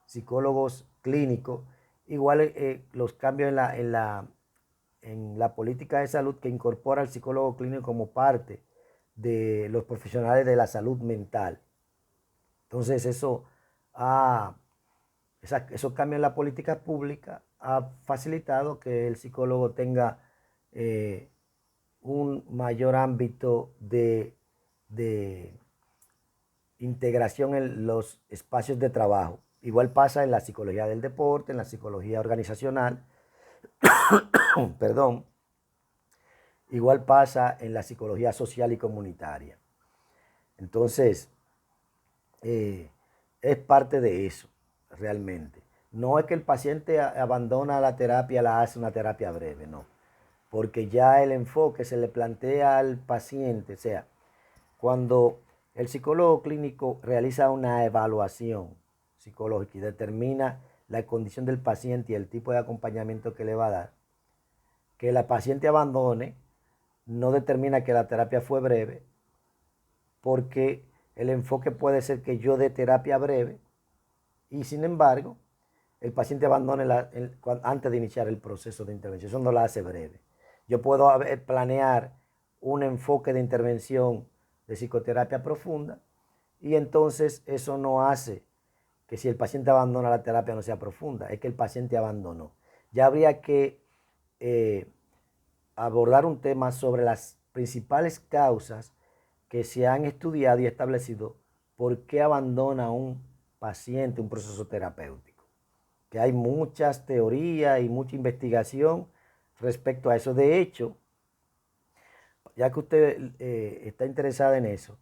psicólogos clínicos. Igual los cambios en la política de salud, que incorpora al psicólogo clínico como parte de los profesionales de la salud mental. Entonces ha, esos cambios en la política pública ha facilitado que el psicólogo tenga un mayor ámbito de integración en los espacios de trabajo. Igual pasa en la psicología del deporte, en la psicología organizacional, perdón. Igual pasa en la psicología social y comunitaria. Entonces, es parte de eso, realmente. No es que el paciente abandona la terapia, la hace una terapia breve, no. Porque ya el enfoque se le plantea al paciente, o sea, cuando el psicólogo clínico realiza una evaluación psicológica y determina la condición del paciente y el tipo de acompañamiento que le va a dar, que la paciente abandone no determina que la terapia fue breve, porque el enfoque puede ser que yo dé terapia breve y sin embargo el paciente abandone antes de iniciar el proceso de intervención. Eso no la hace breve. Yo puedo planear un enfoque de intervención de psicoterapia profunda, y entonces eso no hace que si el paciente abandona la terapia no sea profunda, es que el paciente abandonó. Ya habría que abordar un tema sobre las principales causas que se han estudiado y establecido por qué abandona un paciente un proceso terapéutico. Que hay muchas teorías y mucha investigación respecto a eso. De hecho, ya que usted está interesada en eso,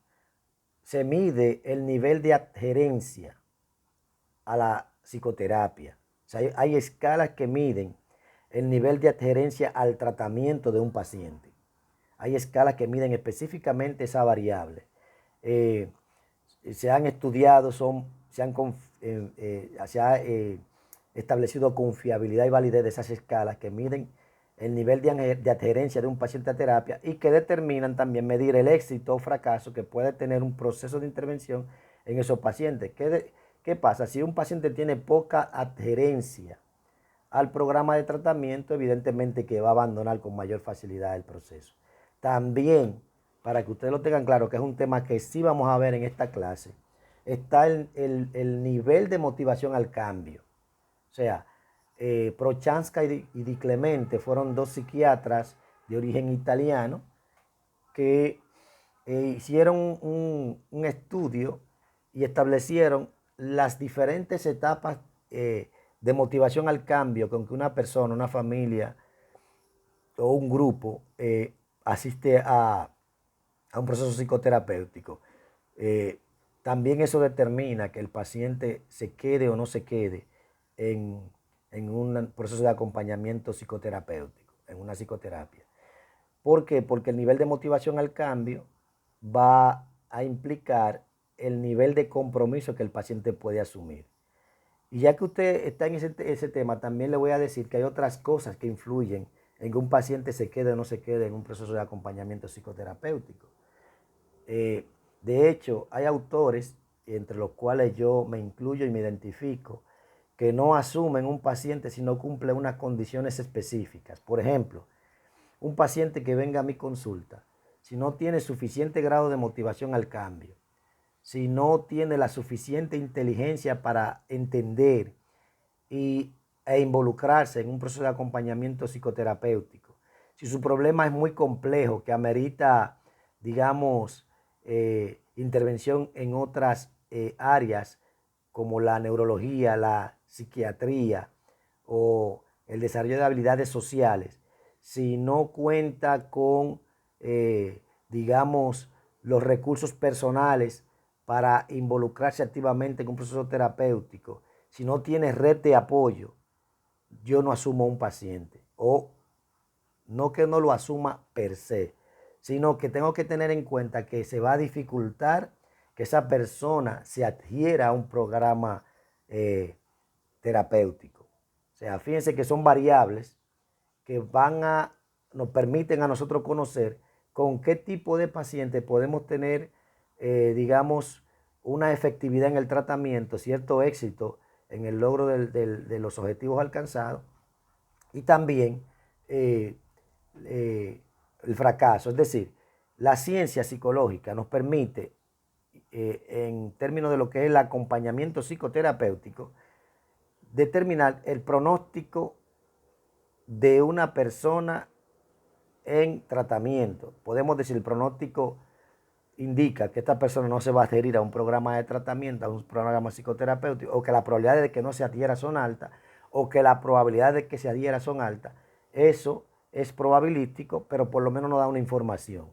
se mide el nivel de adherencia a la psicoterapia. O sea, hay escalas que miden el nivel de adherencia al tratamiento de un paciente. Hay escalas que miden específicamente esa variable. Se han estudiado, se ha establecido confiabilidad y validez de esas escalas que miden el nivel de adherencia de un paciente a terapia y que determinan también medir el éxito o fracaso que puede tener un proceso de intervención en esos pacientes. ¿Qué pasa? Si un paciente tiene poca adherencia al programa de tratamiento, evidentemente que va a abandonar con mayor facilidad el proceso. También, para que ustedes lo tengan claro, que es un tema que sí vamos a ver en esta clase, está el nivel de motivación al cambio. O sea, Prochanska y Di Clemente fueron dos psiquiatras de origen italiano que hicieron un estudio y establecieron las diferentes etapas de motivación al cambio con que una persona, una familia o un grupo asiste a un proceso psicoterapéutico. También eso determina que el paciente se quede o no se quede en un proceso de acompañamiento psicoterapéutico, en una psicoterapia. ¿Por qué? Porque el nivel de motivación al cambio va a implicar el nivel de compromiso que el paciente puede asumir. Y ya que usted está en ese tema, también le voy a decir que hay otras cosas que influyen en que un paciente se quede o no se quede en un proceso de acompañamiento psicoterapéutico. De hecho, hay autores, entre los cuales yo me incluyo y me identifico, que no asumen un paciente si no cumple unas condiciones específicas. Por ejemplo, un paciente que venga a mi consulta, si no tiene suficiente grado de motivación al cambio, si no tiene la suficiente inteligencia para entender e involucrarse en un proceso de acompañamiento psicoterapéutico, si su problema es muy complejo que amerita, digamos, intervención en otras áreas como la neurología, la psiquiatría o el desarrollo de habilidades sociales, si no cuenta con, digamos, los recursos personales para involucrarse activamente en un proceso terapéutico, si no tiene red de apoyo, yo no asumo un paciente. O no que no lo asuma per se, sino que tengo que tener en cuenta que se va a dificultar que esa persona se adhiera a un programa terapéutico. O sea, fíjense que son variables que nos permiten a nosotros conocer con qué tipo de paciente podemos tener, digamos, una efectividad en el tratamiento, cierto éxito en el logro de los objetivos alcanzados y también eh, el fracaso. Es decir, la ciencia psicológica nos permite, en términos de lo que es el acompañamiento psicoterapéutico, determinar el pronóstico de una persona en tratamiento. Podemos decir, el pronóstico indica que esta persona no se va a adherir a un programa de tratamiento, a un programa psicoterapéutico, o que las probabilidades de que no se adhiera son altas, o que las probabilidades de que se adhiera son altas. Eso es probabilístico, pero por lo menos nos da una información.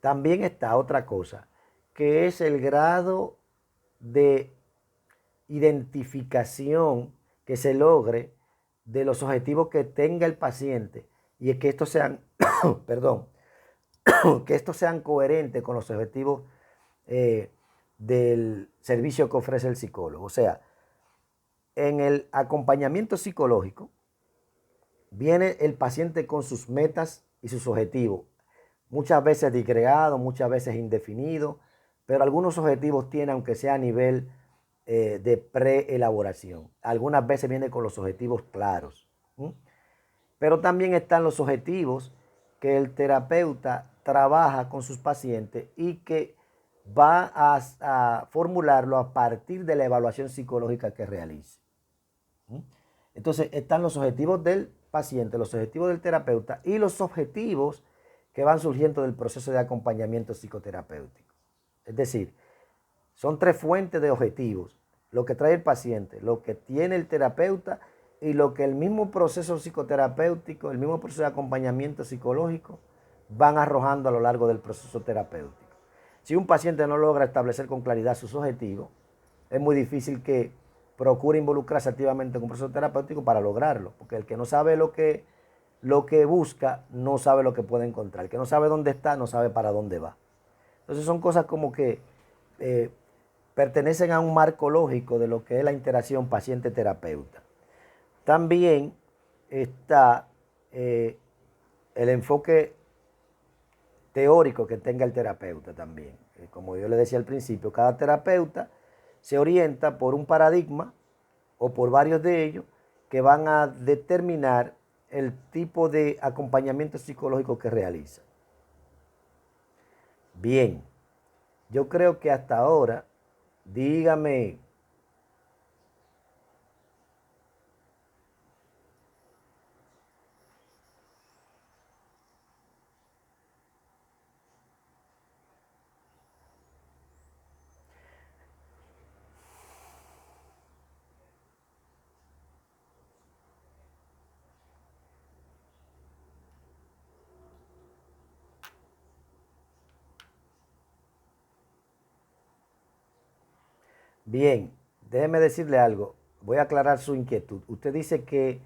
También está otra cosa, que es el grado de identificación que se logre de los objetivos que tenga el paciente y es que estos sean, perdón, que estos sean coherentes con los objetivos del servicio que ofrece el psicólogo. O sea, en el acompañamiento psicológico viene el paciente con sus metas y sus objetivos, muchas veces disgregados, muchas veces indefinidos, pero algunos objetivos tienen, aunque sea a nivel de preelaboración. Algunas veces viene con los objetivos claros. ¿Mm? Pero también están los objetivos que el terapeuta trabaja con sus pacientes y que va a formularlo a partir de la evaluación psicológica que realice. Entonces están los objetivos del paciente, los objetivos del terapeuta y los objetivos que van surgiendo del proceso de acompañamiento psicoterapéutico. Es decir, son tres fuentes de objetivos: lo que trae el paciente, lo que tiene el terapeuta y lo que el mismo proceso psicoterapéutico, el mismo proceso de acompañamiento psicológico van arrojando a lo largo del proceso terapéutico. Si un paciente no logra establecer con claridad sus objetivos, es muy difícil que procure involucrarse activamente en un proceso terapéutico para lograrlo, porque el que no sabe lo que busca, no sabe lo que puede encontrar. El que no sabe dónde está, no sabe para dónde va. Entonces son cosas como que pertenecen a un marco lógico de lo que es la interacción paciente-terapeuta. También está el enfoque teórico que tenga el terapeuta también. Como yo le decía al principio, cada terapeuta se orienta por un paradigma o por varios de ellos que van a determinar el tipo de acompañamiento psicológico que realiza. Bien, yo creo que hasta ahora, dígame. Bien, déjeme decirle algo. Voy a aclarar su inquietud. Usted dice que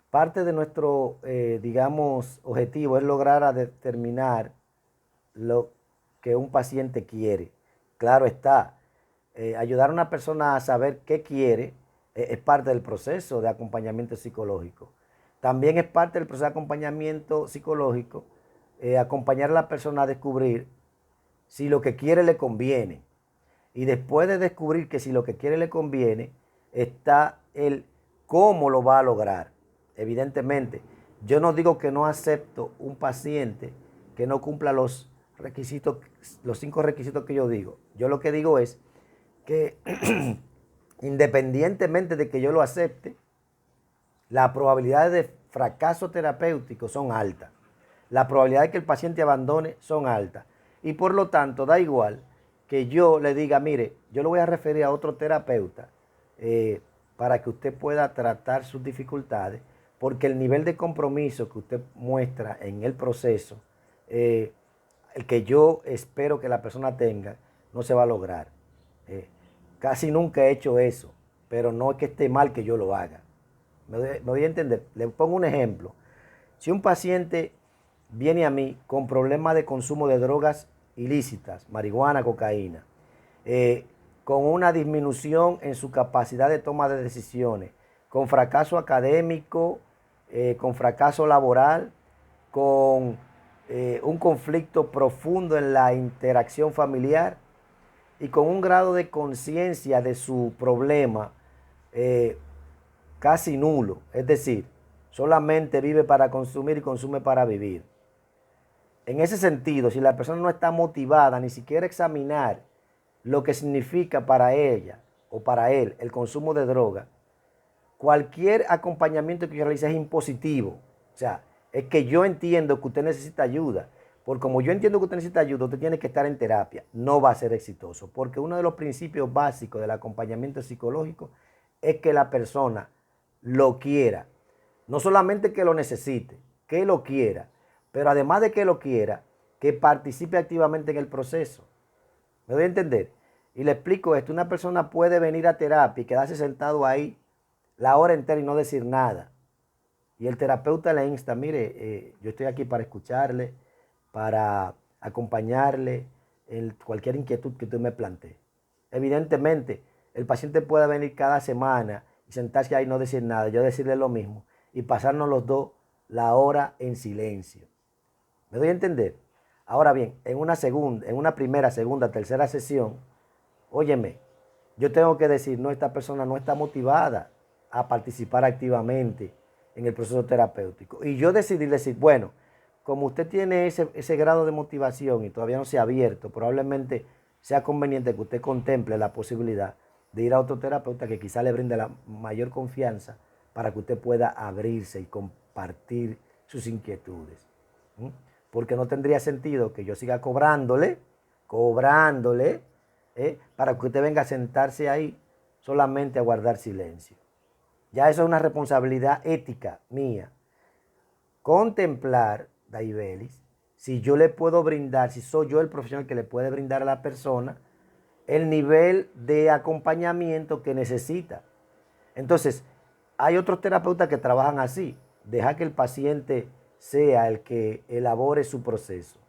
parte de nuestro, digamos, objetivo es lograr a determinar lo que un paciente quiere. Claro está, ayudar a una persona a saber qué quiere es parte del proceso de acompañamiento psicológico. También es parte del proceso de acompañamiento psicológico acompañar a la persona a descubrir si lo que quiere le conviene. Y después de descubrir que si lo que quiere le conviene, está el cómo lo va a lograr. Evidentemente, yo no digo que no acepto un paciente que no cumpla los requisitos, los 5 requisitos que yo digo. Yo lo que digo es que independientemente de que yo lo acepte, las probabilidades de fracaso terapéutico son altas. La probabilidad de que el paciente abandone son altas. Y por lo tanto, da igual que yo le diga, mire, yo lo voy a referir a otro terapeuta para que usted pueda tratar sus dificultades, porque el nivel de compromiso que usted muestra en el proceso, el que yo espero que la persona tenga, no se va a lograr. Casi nunca he hecho eso, pero no es que esté mal que yo lo haga. Me voy a entender. Le pongo un ejemplo. Si un paciente viene a mí con problemas de consumo de drogas ilícitas, marihuana, cocaína, con una disminución en su capacidad de toma de decisiones, con fracaso académico, con fracaso laboral, con un conflicto profundo en la interacción familiar y con un grado de conciencia de su problema casi nulo, es decir, solamente vive para consumir y consume para vivir. En ese sentido, si la persona no está motivada ni siquiera a examinar lo que significa para ella o para él el consumo de droga, cualquier acompañamiento que yo realice es impositivo. O sea, es que yo entiendo que usted necesita ayuda. Porque como yo entiendo que usted necesita ayuda, usted tiene que estar en terapia. No va a ser exitoso. Porque uno de los principios básicos del acompañamiento psicológico es que la persona lo quiera. No solamente que lo necesite, que lo quiera. Pero además de que lo quiera, que participe activamente en el proceso. ¿Me doy a entender? Y le explico esto. Una persona puede venir a terapia y quedarse sentado ahí la hora entera y no decir nada. Y el terapeuta le insta, mire, yo estoy aquí para escucharle, para acompañarle en cualquier inquietud que usted me plantee. Evidentemente, el paciente puede venir cada semana y sentarse ahí y no decir nada, yo decirle lo mismo y pasarnos los dos la hora en silencio. ¿Me doy a entender? Ahora bien, en una primera, segunda, tercera sesión, óyeme, yo tengo que decir, no, esta persona no está motivada a participar activamente en el proceso terapéutico. Y yo decidí decir, bueno, como usted tiene ese grado de motivación y todavía no se ha abierto, probablemente sea conveniente que usted contemple la posibilidad de ir a otro terapeuta que quizá le brinde la mayor confianza para que usted pueda abrirse y compartir sus inquietudes. ¿Mm? Porque no tendría sentido que yo siga cobrándole, para que usted venga a sentarse ahí solamente a guardar silencio. Ya eso es una responsabilidad ética mía. Contemplar, Daibelis, si yo le puedo brindar, si soy yo el profesional que le puede brindar a la persona el nivel de acompañamiento que necesita. Entonces, hay otros terapeutas que trabajan así. Deja que el paciente sea el que elabore su proceso.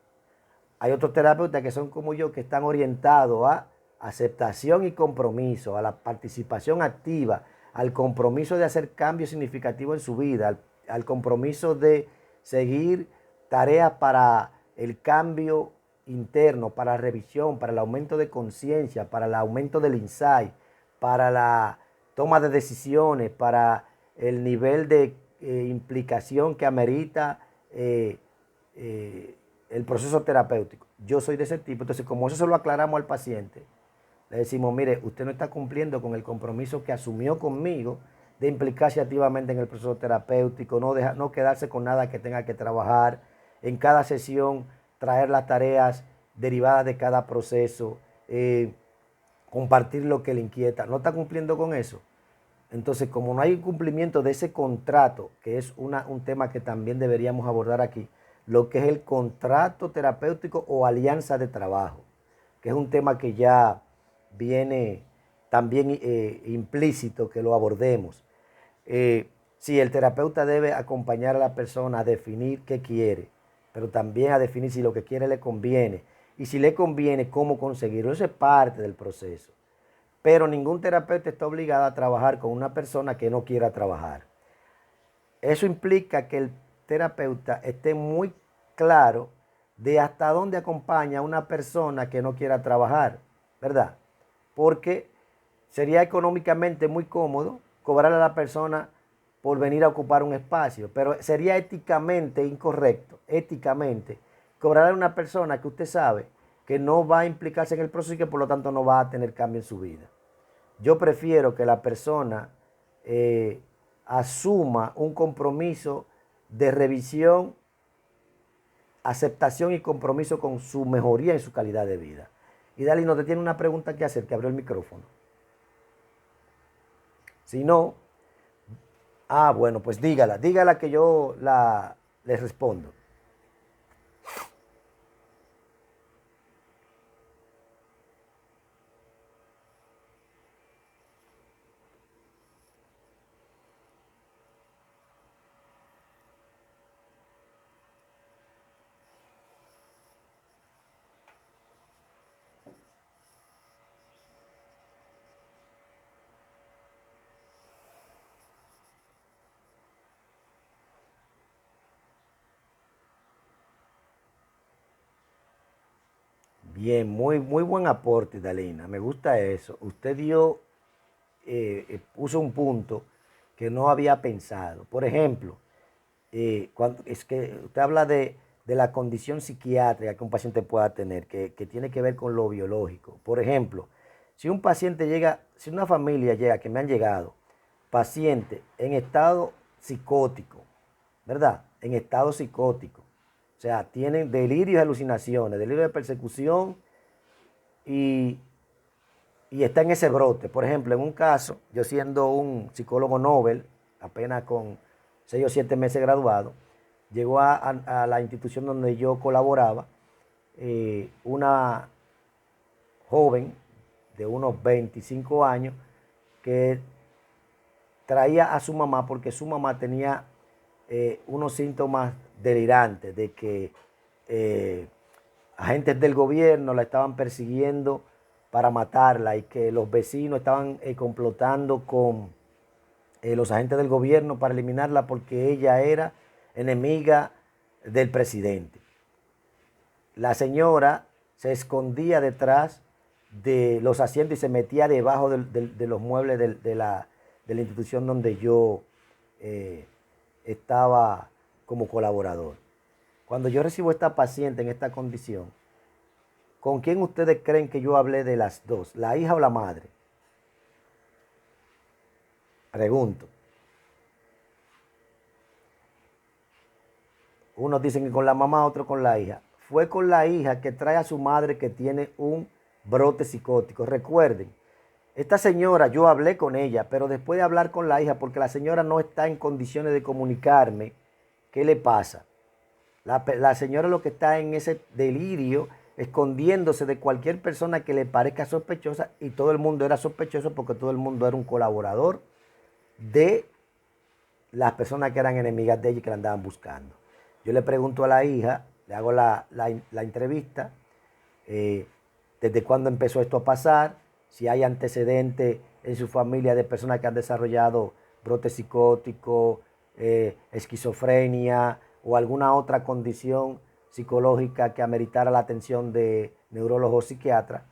Hay otros terapeutas que son como yo, que están orientados a aceptación y compromiso, a la participación activa, al compromiso de hacer cambios significativos en su vida, al compromiso de seguir tareas para el cambio interno, para la revisión, para el aumento de conciencia, para el aumento del insight, para la toma de decisiones, para el nivel de implicación que amerita el proceso terapéutico. Yo soy de ese tipo. Entonces, como eso se lo aclaramos al paciente, le decimos, mire, usted no está cumpliendo con el compromiso que asumió conmigo de implicarse activamente en el proceso terapéutico, no quedarse con nada que tenga que trabajar, en cada sesión traer las tareas derivadas de cada proceso, compartir lo que le inquieta. ¿No está cumpliendo con eso? Entonces, como no hay un cumplimiento de ese contrato, que es un tema que también deberíamos abordar aquí, lo que es el contrato terapéutico o alianza de trabajo, que es un tema que ya viene también implícito que lo abordemos. Sí, el terapeuta debe acompañar a la persona a definir qué quiere, pero también a definir si lo que quiere le conviene. Y si le conviene, cómo conseguirlo. Eso es parte del proceso. Pero ningún terapeuta está obligado a trabajar con una persona que no quiera trabajar. Eso implica que el terapeuta esté muy claro de hasta dónde acompaña a una persona que no quiera trabajar, ¿verdad? Porque sería económicamente muy cómodo cobrar a la persona por venir a ocupar un espacio, pero sería éticamente incorrecto, cobrar a una persona que usted sabe que no va a implicarse en el proceso y que por lo tanto no va a tener cambio en su vida. Yo prefiero que la persona asuma un compromiso de revisión, aceptación y compromiso con su mejoría y su calidad de vida. Y Dalino, te tiene una pregunta que hacer, que abrió el micrófono. Si no, bueno, pues dígala que yo le respondo. Bien, muy buen aporte, Dalina. Me gusta eso. Usted puso un punto que no había pensado. Por ejemplo, es que usted habla de la condición psiquiátrica que un paciente pueda tener, que tiene que ver con lo biológico. Por ejemplo, si un paciente llega, si una familia llega, que me han llegado, pacientes en estado psicótico, ¿verdad? En estado psicótico. O sea, tienen delirios y alucinaciones, delirio de persecución y, y está en ese brote. Por ejemplo, en un caso, yo siendo un psicólogo Nobel, apenas con 6 o 7 meses graduado, llegó a la institución donde yo colaboraba una joven de unos 25 años que traía a su mamá porque su mamá tenía unos síntomas delirantes de que agentes del gobierno la estaban persiguiendo para matarla y que los vecinos estaban complotando con los agentes del gobierno para eliminarla porque ella era enemiga del presidente. La señora se escondía detrás de los asientos y se metía debajo de los muebles de la institución donde yo estaba como colaborador. Cuando yo recibo a esta paciente en esta condición, ¿con quién ustedes creen que yo hablé de las dos? ¿La hija o la madre? Pregunto. Unos dicen que con la mamá, otros con la hija. Fue con la hija que trae a su madre que tiene un brote psicótico. Recuerden, esta señora, yo hablé con ella, pero después de hablar con la hija, porque la señora no está en condiciones de comunicarme, ¿qué le pasa? La señora lo que está en ese delirio, escondiéndose de cualquier persona que le parezca sospechosa, y todo el mundo era sospechoso porque todo el mundo era un colaborador de las personas que eran enemigas de ella y que la andaban buscando. Yo le pregunto a la hija, le hago la entrevista, desde cuándo empezó esto a pasar, si hay antecedentes en su familia de personas que han desarrollado brote psicótico, esquizofrenia o alguna otra condición psicológica que ameritara la atención de neurólogo o psiquiatra.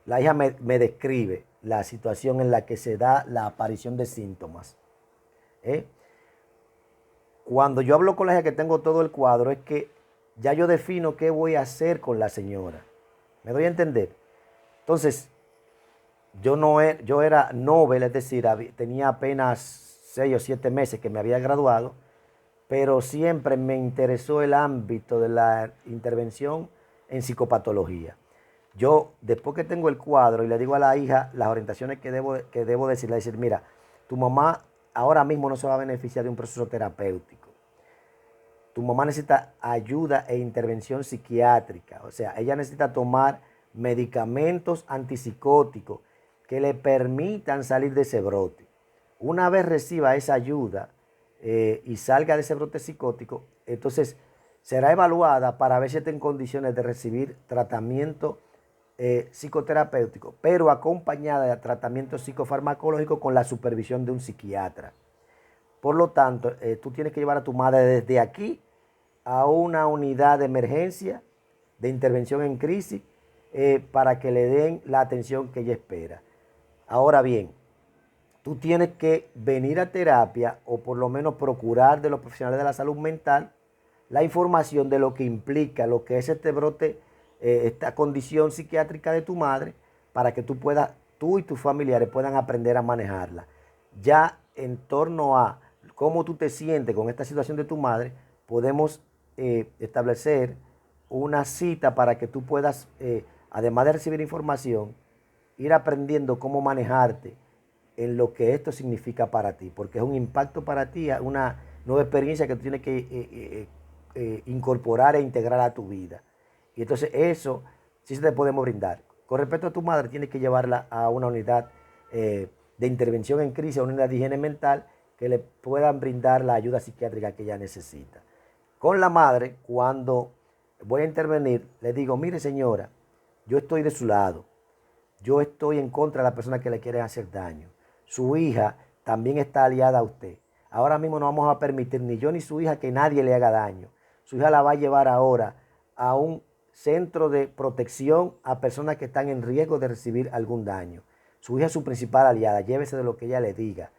La hija me describe la situación en la que se da la aparición de síntomas. Cuando yo hablo con la hija que tengo todo el cuadro, es que ya yo defino qué voy a hacer con la señora. ¿Me doy a entender? Entonces, yo era novel, es decir, tenía apenas 6 o 7 meses que me había graduado, pero siempre me interesó el ámbito de la intervención en psicopatología. Yo, después que tengo el cuadro y le digo a la hija las orientaciones que debo decirle, decir, mira, tu mamá ahora mismo no se va a beneficiar de un proceso terapéutico. Tu mamá necesita ayuda e intervención psiquiátrica. O sea, ella necesita tomar medicamentos antipsicóticos que le permitan salir de ese brote. Una vez reciba esa ayuda y salga de ese brote psicótico, entonces será evaluada para ver si está en condiciones de recibir tratamiento psicoterapéutico, pero acompañada de tratamiento psicofarmacológico con la supervisión de un psiquiatra. Por lo tanto, tú tienes que llevar a tu madre desde aquí a una unidad de emergencia, de intervención en crisis, para que le den la atención que ella espera. Ahora bien, tú tienes que venir a terapia o por lo menos procurar de los profesionales de la salud mental la información de lo que implica, lo que es este brote, esta condición psiquiátrica de tu madre, para que tú y tus familiares puedan aprender a manejarla. Ya en torno a cómo tú te sientes con esta situación de tu madre, podemos establecer una cita para que tú puedas, además de recibir información, ir aprendiendo cómo manejarte en lo que esto significa para ti, porque es un impacto para ti, una nueva experiencia que tú tienes que incorporar e integrar a tu vida. Y entonces eso sí se te podemos brindar. Con respecto a tu madre, tienes que llevarla a una unidad de intervención en crisis, a una unidad de higiene mental, que le puedan brindar la ayuda psiquiátrica que ella necesita. Con la madre, cuando voy a intervenir, le digo, mire señora, yo estoy de su lado. Yo estoy en contra de las personas que le quieren hacer daño. Su hija también está aliada a usted. Ahora mismo no vamos a permitir ni yo ni su hija que nadie le haga daño. Su hija la va a llevar ahora a un centro de protección a personas que están en riesgo de recibir algún daño. Su hija es su principal aliada. Llévese de lo que ella le diga.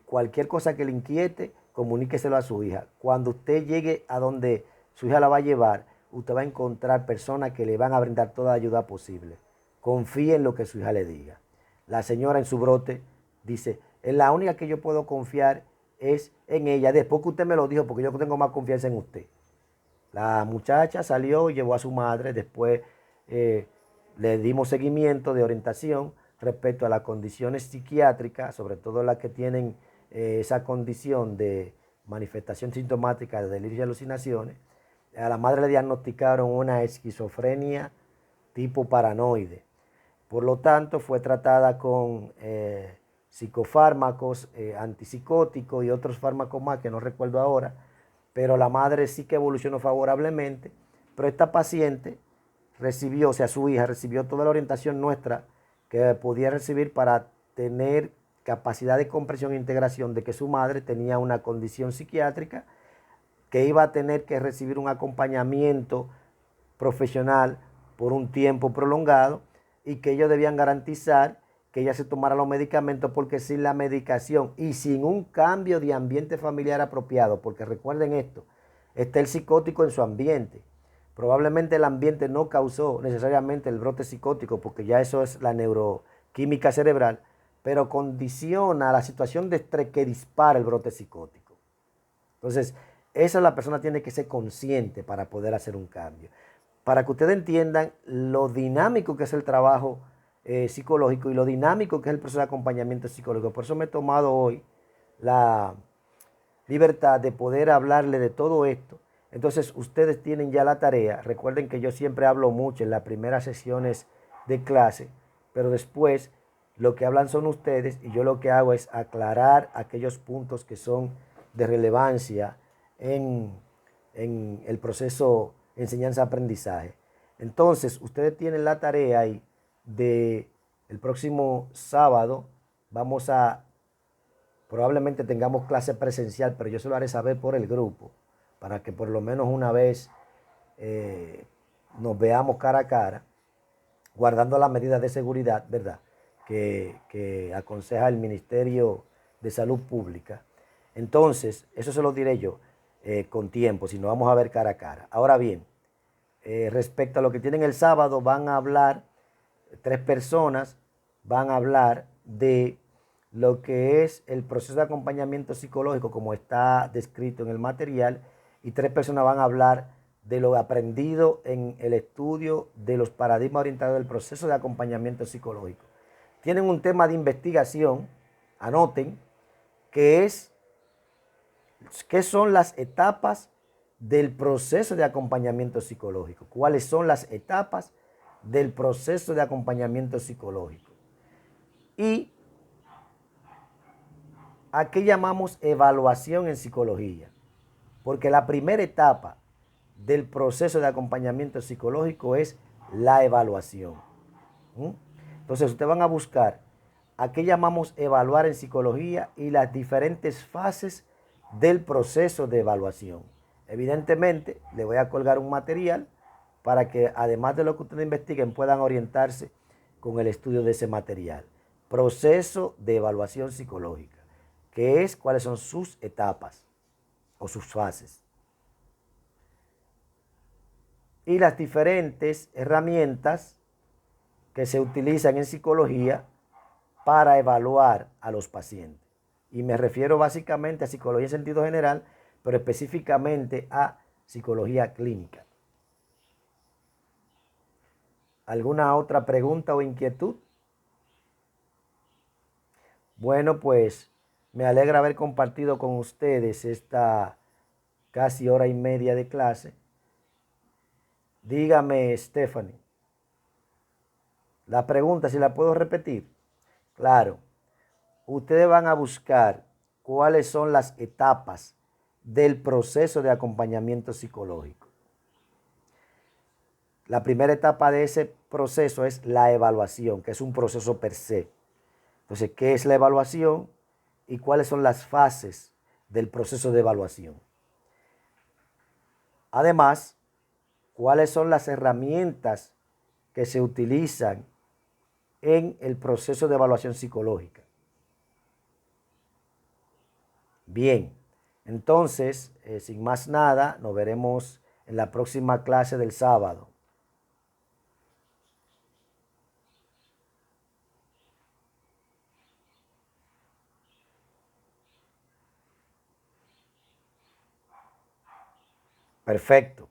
Cualquier cosa que le inquiete, comuníqueselo a su hija. Cuando usted llegue a donde su hija la va a llevar, usted va a encontrar personas que le van a brindar toda la ayuda posible. Confíe en lo que su hija le diga. La señora en su brote dice, es la única que yo puedo confiar es en ella. Después que usted me lo dijo, porque yo tengo más confianza en usted. La muchacha salió y llevó a su madre. Después le dimos seguimiento de orientación respecto a las condiciones psiquiátricas, sobre todo las que tienen esa condición de manifestación sintomática de delirio y alucinaciones. A la madre le diagnosticaron una esquizofrenia tipo paranoide. Por lo tanto, fue tratada con psicofármacos, antipsicóticos y otros fármacos más que no recuerdo ahora, pero la madre sí que evolucionó favorablemente. Pero esta paciente recibió, o sea, su hija recibió toda la orientación nuestra que podía recibir para tener capacidad de comprensión e integración de que su madre tenía una condición psiquiátrica, que iba a tener que recibir un acompañamiento profesional por un tiempo prolongado y que ellos debían garantizar que ella se tomara los medicamentos, porque sin la medicación y sin un cambio de ambiente familiar apropiado, porque recuerden esto, está el psicótico en su ambiente. Probablemente el ambiente no causó necesariamente el brote psicótico, porque ya eso es la neuroquímica cerebral, pero condiciona la situación de estrés que dispara el brote psicótico. Entonces, eso la persona tiene que ser consciente para poder hacer un cambio. Para que ustedes entiendan lo dinámico que es el trabajo psicológico y lo dinámico que es el proceso de acompañamiento psicológico. Por eso me he tomado hoy la libertad de poder hablarle de todo esto. Entonces, ustedes tienen ya la tarea. Recuerden que yo siempre hablo mucho en las primeras sesiones de clase, pero después lo que hablan son ustedes y yo lo que hago es aclarar aquellos puntos que son de relevancia en el proceso enseñanza-aprendizaje. Entonces, ustedes tienen la tarea ahí de el próximo sábado. Probablemente tengamos clase presencial, pero yo se lo haré saber por el grupo, para que por lo menos una vez nos veamos cara a cara, guardando las medidas de seguridad, ¿verdad? Que aconseja el Ministerio de Salud Pública. Entonces, eso se lo diré yo con tiempo, si no vamos a ver cara a cara. Ahora bien, respecto a lo que tienen el sábado, van a hablar 3 personas, van a hablar de lo que es el proceso de acompañamiento psicológico como está descrito en el material, y 3 personas van a hablar de lo aprendido en el estudio de los paradigmas orientados del proceso de acompañamiento psicológico. Tienen un tema de investigación, anoten, que es qué son las etapas del proceso de acompañamiento psicológico. ¿Cuáles son las etapas del proceso de acompañamiento psicológico? Y ¿a qué llamamos evaluación en psicología? Porque la primera etapa del proceso de acompañamiento psicológico es la evaluación. Entonces, ustedes van a buscar a qué llamamos evaluar en psicología y las diferentes fases del proceso de evaluación. Evidentemente, le voy a colgar un material para que, además de lo que ustedes investiguen, puedan orientarse con el estudio de ese material. Proceso de evaluación psicológica, que es cuáles son sus etapas o sus fases. Y las diferentes herramientas que se utilizan en psicología para evaluar a los pacientes. Y me refiero básicamente a psicología en sentido general, pero específicamente a psicología clínica. ¿Alguna otra pregunta o inquietud? Bueno, pues me alegra haber compartido con ustedes esta casi hora y media de clase. Dígame, Stephanie, la pregunta, si la puedo repetir. Claro, ustedes van a buscar cuáles son las etapas del proceso de acompañamiento psicológico. La primera etapa de ese proceso es la evaluación, que es un proceso per se. Entonces, ¿qué es la evaluación y cuáles son las fases del proceso de evaluación? Además, ¿cuáles son las herramientas que se utilizan en el proceso de evaluación psicológica? Bien, entonces, sin más nada, nos veremos en la próxima clase del sábado. Perfecto.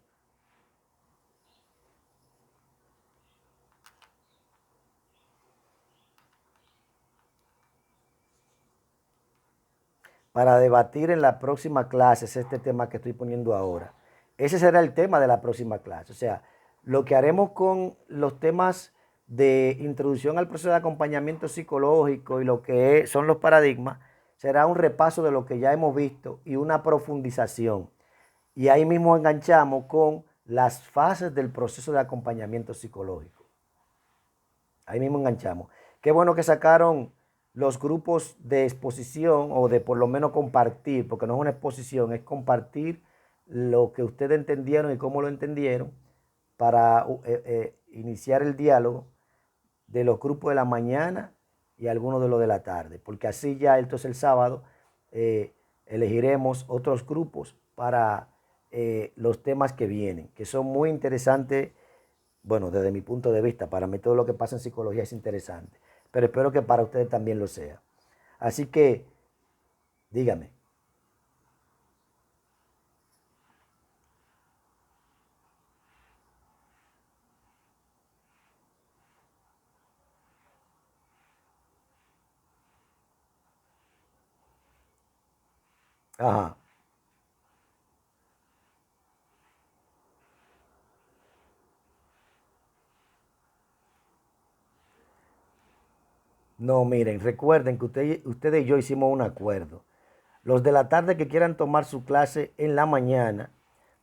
Para debatir en la próxima clase es este tema que estoy poniendo ahora. Ese será el tema de la próxima clase. O sea, lo que haremos con los temas de introducción al proceso de acompañamiento psicológico y lo que son los paradigmas será un repaso de lo que ya hemos visto y una profundización. Y ahí mismo enganchamos con las fases del proceso de acompañamiento psicológico. Ahí mismo enganchamos. Qué bueno que sacaron los grupos de exposición o de por lo menos compartir, porque no es una exposición, es compartir lo que ustedes entendieron y cómo lo entendieron para iniciar el diálogo de los grupos de la mañana y algunos de los de la tarde, porque así ya entonces el sábado elegiremos otros grupos para los temas que vienen, que son muy interesantes. Bueno, desde mi punto de vista, para mí todo lo que pasa en psicología es interesante, pero espero que para ustedes también lo sea. Así que, dígame. Ajá. No, miren, recuerden que ustedes y yo hicimos un acuerdo. Los de la tarde que quieran tomar su clase en la mañana,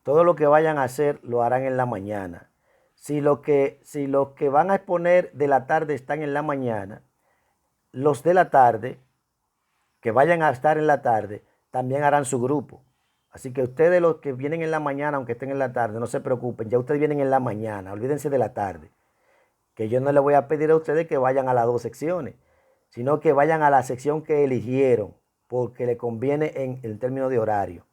todo lo que vayan a hacer lo harán en la mañana. Si los que van a exponer de la tarde están en la mañana, los de la tarde que vayan a estar en la tarde también harán su grupo. Así que ustedes los que vienen en la mañana, aunque estén en la tarde, no se preocupen, ya ustedes vienen en la mañana, olvídense de la tarde. Que yo no les voy a pedir a ustedes que vayan a las dos secciones, sino que vayan a la sección que eligieron, porque le conviene en el término de horario.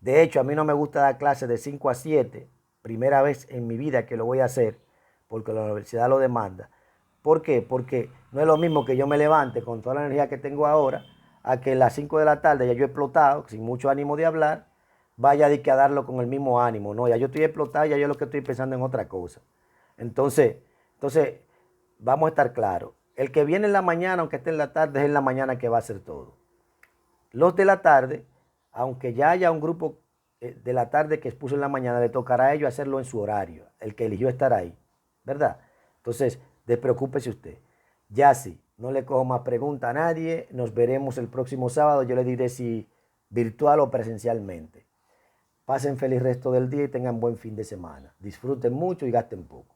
De hecho, a mí no me gusta dar clases de 5 a 7, primera vez en mi vida que lo voy a hacer, porque la universidad lo demanda. ¿Por qué? Porque no es lo mismo que yo me levante con toda la energía que tengo ahora, a que a las 5 de la tarde ya yo he explotado, sin mucho ánimo de hablar, vaya a darlo con el mismo ánimo. No, ya yo estoy explotado, ya yo lo que estoy pensando en otra cosa. Entonces, entonces, vamos a estar claros. El que viene en la mañana, aunque esté en la tarde, es en la mañana que va a hacer todo. Los de la tarde, aunque ya haya un grupo de la tarde que expuso en la mañana, le tocará a ellos hacerlo en su horario, el que eligió estar ahí, ¿verdad? Entonces, despreocúpese usted. Ya sí, no le cojo más pregunta a nadie, nos veremos el próximo sábado, yo le diré si virtual o presencialmente. Pasen feliz resto del día y tengan buen fin de semana. Disfruten mucho y gasten poco.